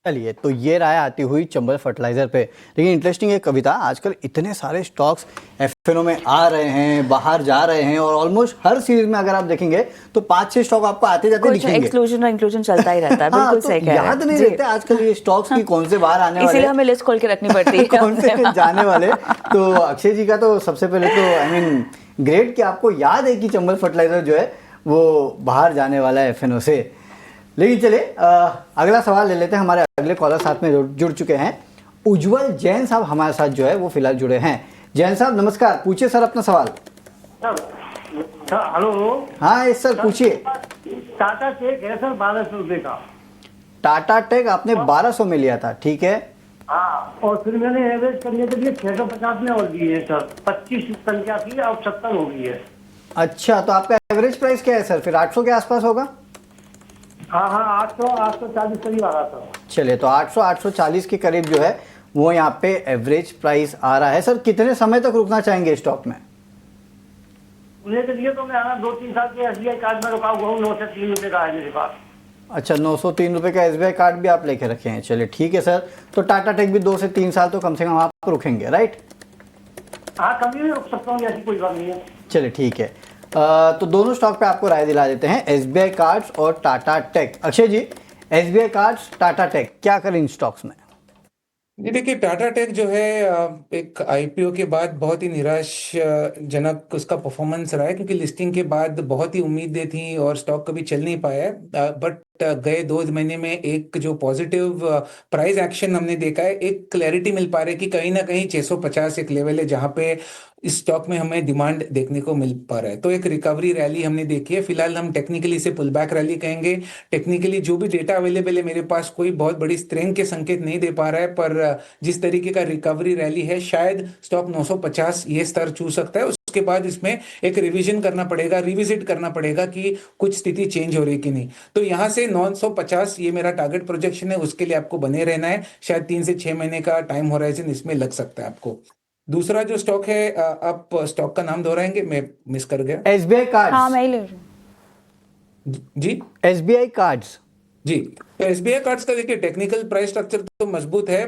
चलिए, तो ये राय आती हुई चंबल फर्टिलाइजर पे। लेकिन इंटरेस्टिंग है कविता, आजकल इतने सारे स्टॉक्स एफएनओ में आ रहे हैं, बाहर जा रहे हैं, और ऑलमोस्ट हर सीरीज में अगर आप देखेंगे तो 5-6 स्टॉक आपको आते जाते दिखेंगे।
एक्सक्लूजन और इंक्लूजन चलता ही रहता है। बिल्कुल सही कह रहे हैं।
याद नहीं रहते आजकल ये स्टॉक्स की कौन से बाहर आने वाले,
इसीलिए हमें लिस्ट खोल के रखनी पड़ती है
कौन से जाने वाले। तो अक्षय जी का तो सबसे पहले तो आई मीन ग्रेट कि आपको याद है कि चंबल फर्टिलाइजर जो है वो बाहर जाने वाला है एफएनओ से। लेकिन चले अगला सवाल ले लेते हैं। हमारे अगले कॉलर साथ में जुड़ चुके हैं उज्जवल जैन साहब, हमारे साथ जो है वो फिलहाल जुड़े हैं। जैन साहब नमस्कार, पूछिए सर अपना सवाल।
हेलो।
हाँ यस सर पूछिए।
टाटा टेक है सर 1200 रुपए का।
टाटा टेक आपने 1200 में लिया था, ठीक है।
हाँ, और फिर मैंने एवरेज करने के लिए 650 में और दिए सर। 25 संख्या थी अब 70 हो गई है।
अच्छा, तो आपका एवरेज प्राइस क्या है सर? फिर 800 के आसपास होगा।
हाँ 840 करीब आ रहा था।
चलिए, तो 840 के करीब जो है वो यहाँ पे एवरेज प्राइस आ रहा है। सर कितने समय तक रुकना चाहेंगे स्टॉक में?
उन्हें के लिए तो मैं 2-3 साल के SBI कार्ड में रुका हुआ हूँ, 903 रुपये का है मेरे पास।
अच्छा, 903 रुपये का SBI कार्ड भी आप लेके रखे हैं। चलिए ठीक है सर, तो टाटा टेक भी 2 से 3 साल तो कम से कम आप रुकेंगे, राइट?
हाँ, कभी भी रुक सकता हूँ, ऐसी कोई बात नहीं है।
चलिए ठीक है, तो दोनों स्टॉक पे आपको राय दिला देते हैं, SBI कार्ड्स और टाटा टेक। अक्षय जी, SBI कार्ड्स, टाटा टेक, क्या करें इन स्टॉक्स में?
जी देखिए, टाटा टेक जो है एक IPO के बाद बहुत ही निराशजनक उसका परफॉर्मेंस रहा है, क्योंकि लिस्टिंग के बाद बहुत ही उम्मीदें थी और स्टॉक कभी चल नहीं पाया है। बट गए 2 महीने में एक जो पॉजिटिव प्राइस एक्शन हमने देखा है, एक क्लैरिटी मिल पा रही है कि कहीं ना कहीं 650 एक लेवल है जहां पे इस स्टॉक में हमें डिमांड देखने को मिल पा रहा है। तो एक रिकवरी रैली हमने देखी है। फिलहाल हम टेक्निकली इसे पुल बैक रैली कहेंगे। टेक्निकली जो भी डेटा अवेलेबल है मेरे पास, कोई बहुत बड़ी स्ट्रेंथ के संकेत नहीं दे पा रहा है, पर जिस तरीके का रिकवरी रैली है, शायद स्टॉक 950 ये स्तर छू सकता है। उसके बाद इसमें एक रिवीजन करना पड़ेगा, रिविजिट करना पड़ेगा कि कुछ स्थिति चेंज हो रही कि नहीं। तो यहाँ से 950 ये मेरा टारगेट प्रोजेक्शन है, उसके लिए आपको बने रहना है। शायद 3 से 6 महीने का टाइम होराइजन इसमें लग सकता है आपको। दूसरा जो स्टॉक है, आप स्टॉक का नाम दोहराएंगे, मैं मिस कर गया।
SBI cards.
हाँ, मैं ही ले रही हूँ
जी,
SBI कार्ड्स
जी। तो SBI कार्ड्स का देखिए टेक्निकल प्राइस स्ट्रक्चर तो मजबूत है।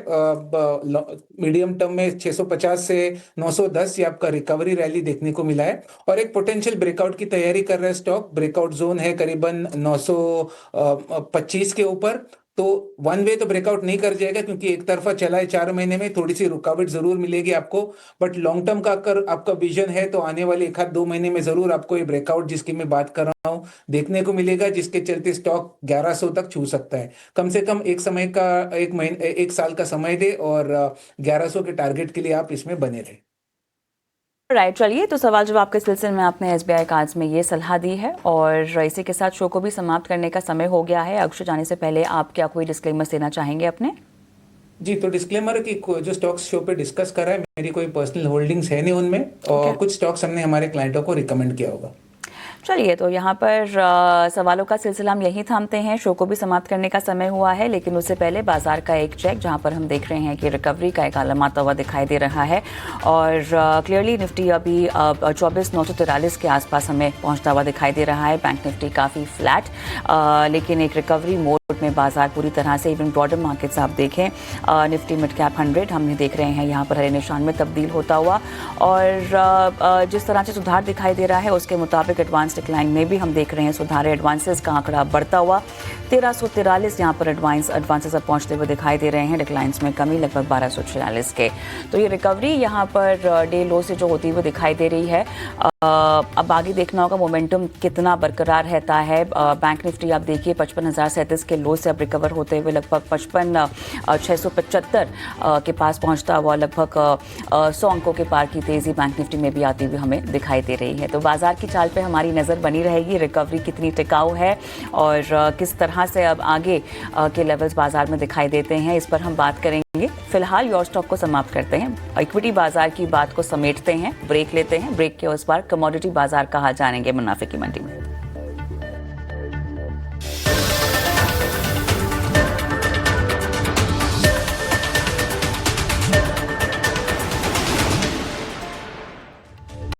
मीडियम टर्म में 650 से 910 ये आपका रिकवरी रैली देखने को मिला है और एक पोटेंशियल ब्रेकआउट की तैयारी कर रहा है स्टॉक। ब्रेकआउट जोन है करीबन 925 के ऊपर। तो वन वे तो ब्रेकआउट नहीं कर जाएगा, क्योंकि एक तरफा चला है 4 महीने में, थोड़ी सी रुकावट जरूर मिलेगी आपको। बट लॉन्ग टर्म का अगर आपका विजन है तो आने वाले 1-2 महीने में जरूर आपको ये ब्रेकआउट जिसकी मैं बात कर रहा हूँ देखने को मिलेगा, जिसके चलते स्टॉक 1100 तक छू सकता है। कम से कम एक साल का समय दे और 1100 के टारगेट के लिए आप इसमें बने रहे।
राइट, चलिए, तो सवाल जवाब के सिलसिले में आपने SBI कार्ड्स में ये सलाह दी है और इसी के साथ शो को भी समाप्त करने का समय हो गया है। अक्षय, जाने से पहले आप क्या कोई डिस्क्लेमर देना चाहेंगे अपने?
जी, तो डिस्क्लेमर की जो स्टॉक्स शो पे डिस्कस करा है, मेरी कोई पर्सनल होल्डिंग्स है नहीं उनमें, और कुछ स्टॉक्स हमने हमारे क्लाइंटों को रिकमेंड किया होगा।
चलिए, तो यहाँ पर सवालों का सिलसिला हम यहीं थामते हैं। शो को भी समाप्त करने का समय हुआ है, लेकिन उससे पहले बाजार का एक चेक, जहाँ पर हम देख रहे हैं कि रिकवरी का एक आलम आता हुआ दिखाई दे रहा है और क्लियरली निफ्टी अभी 24,943 के आसपास हमें पहुँचता हुआ दिखाई दे रहा है। बैंक निफ्टी काफ़ी फ्लैट, लेकिन एक रिकवरी मोड में बाजार पूरी तरह से। इवन ब्रॉडर मार्केट्स आप देखें, निफ्टी मिड कैप 100 हमने देख रहे हैं यहाँ पर हरे निशान में तब्दील होता हुआ, और जिस तरह से सुधार दिखाई दे रहा है उसके मुताबिक एडवांस डिक्लाइन में भी हम देख रहे हैं सुधार। एडवांसेस का आंकड़ा बढ़ता हुआ 1343 यहाँ पर एडवांसेस अब पहुँचते हुए दिखाई दे रहे हैं। डिक्लाइंस में कमी लगभग 1246 के। तो ये रिकवरी यहाँ पर डे लो से जो होती हुई दिखाई दे रही है। अब आगे देखना होगा मोमेंटम कितना बरकरार रहता है। बैंक निफ्टी आप देखिए 55,037 के लो से अब रिकवर होते हुए लगभग 55,675 के पास पहुंचता हुआ लगभग 100 अंकों के पार की तेज़ी बैंक निफ्टी में भी आती हुई हमें दिखाई दे रही है। तो बाजार की चाल पे हमारी नज़र बनी रहेगी, रिकवरी कितनी टिकाऊ है और किस तरह से अब आगे के लेवल्स बाजार में दिखाई देते हैं, इस पर हम बात करेंगे। फिलहाल योर स्टॉक को समाप्त करते हैं। इक्विटी बाजार की बात को समेटते हैं, ब्रेक लेते हैं। ब्रेक के उस पार कमोडिटी बाजार कहाँ जानेंगे मुनाफे की मंडी में।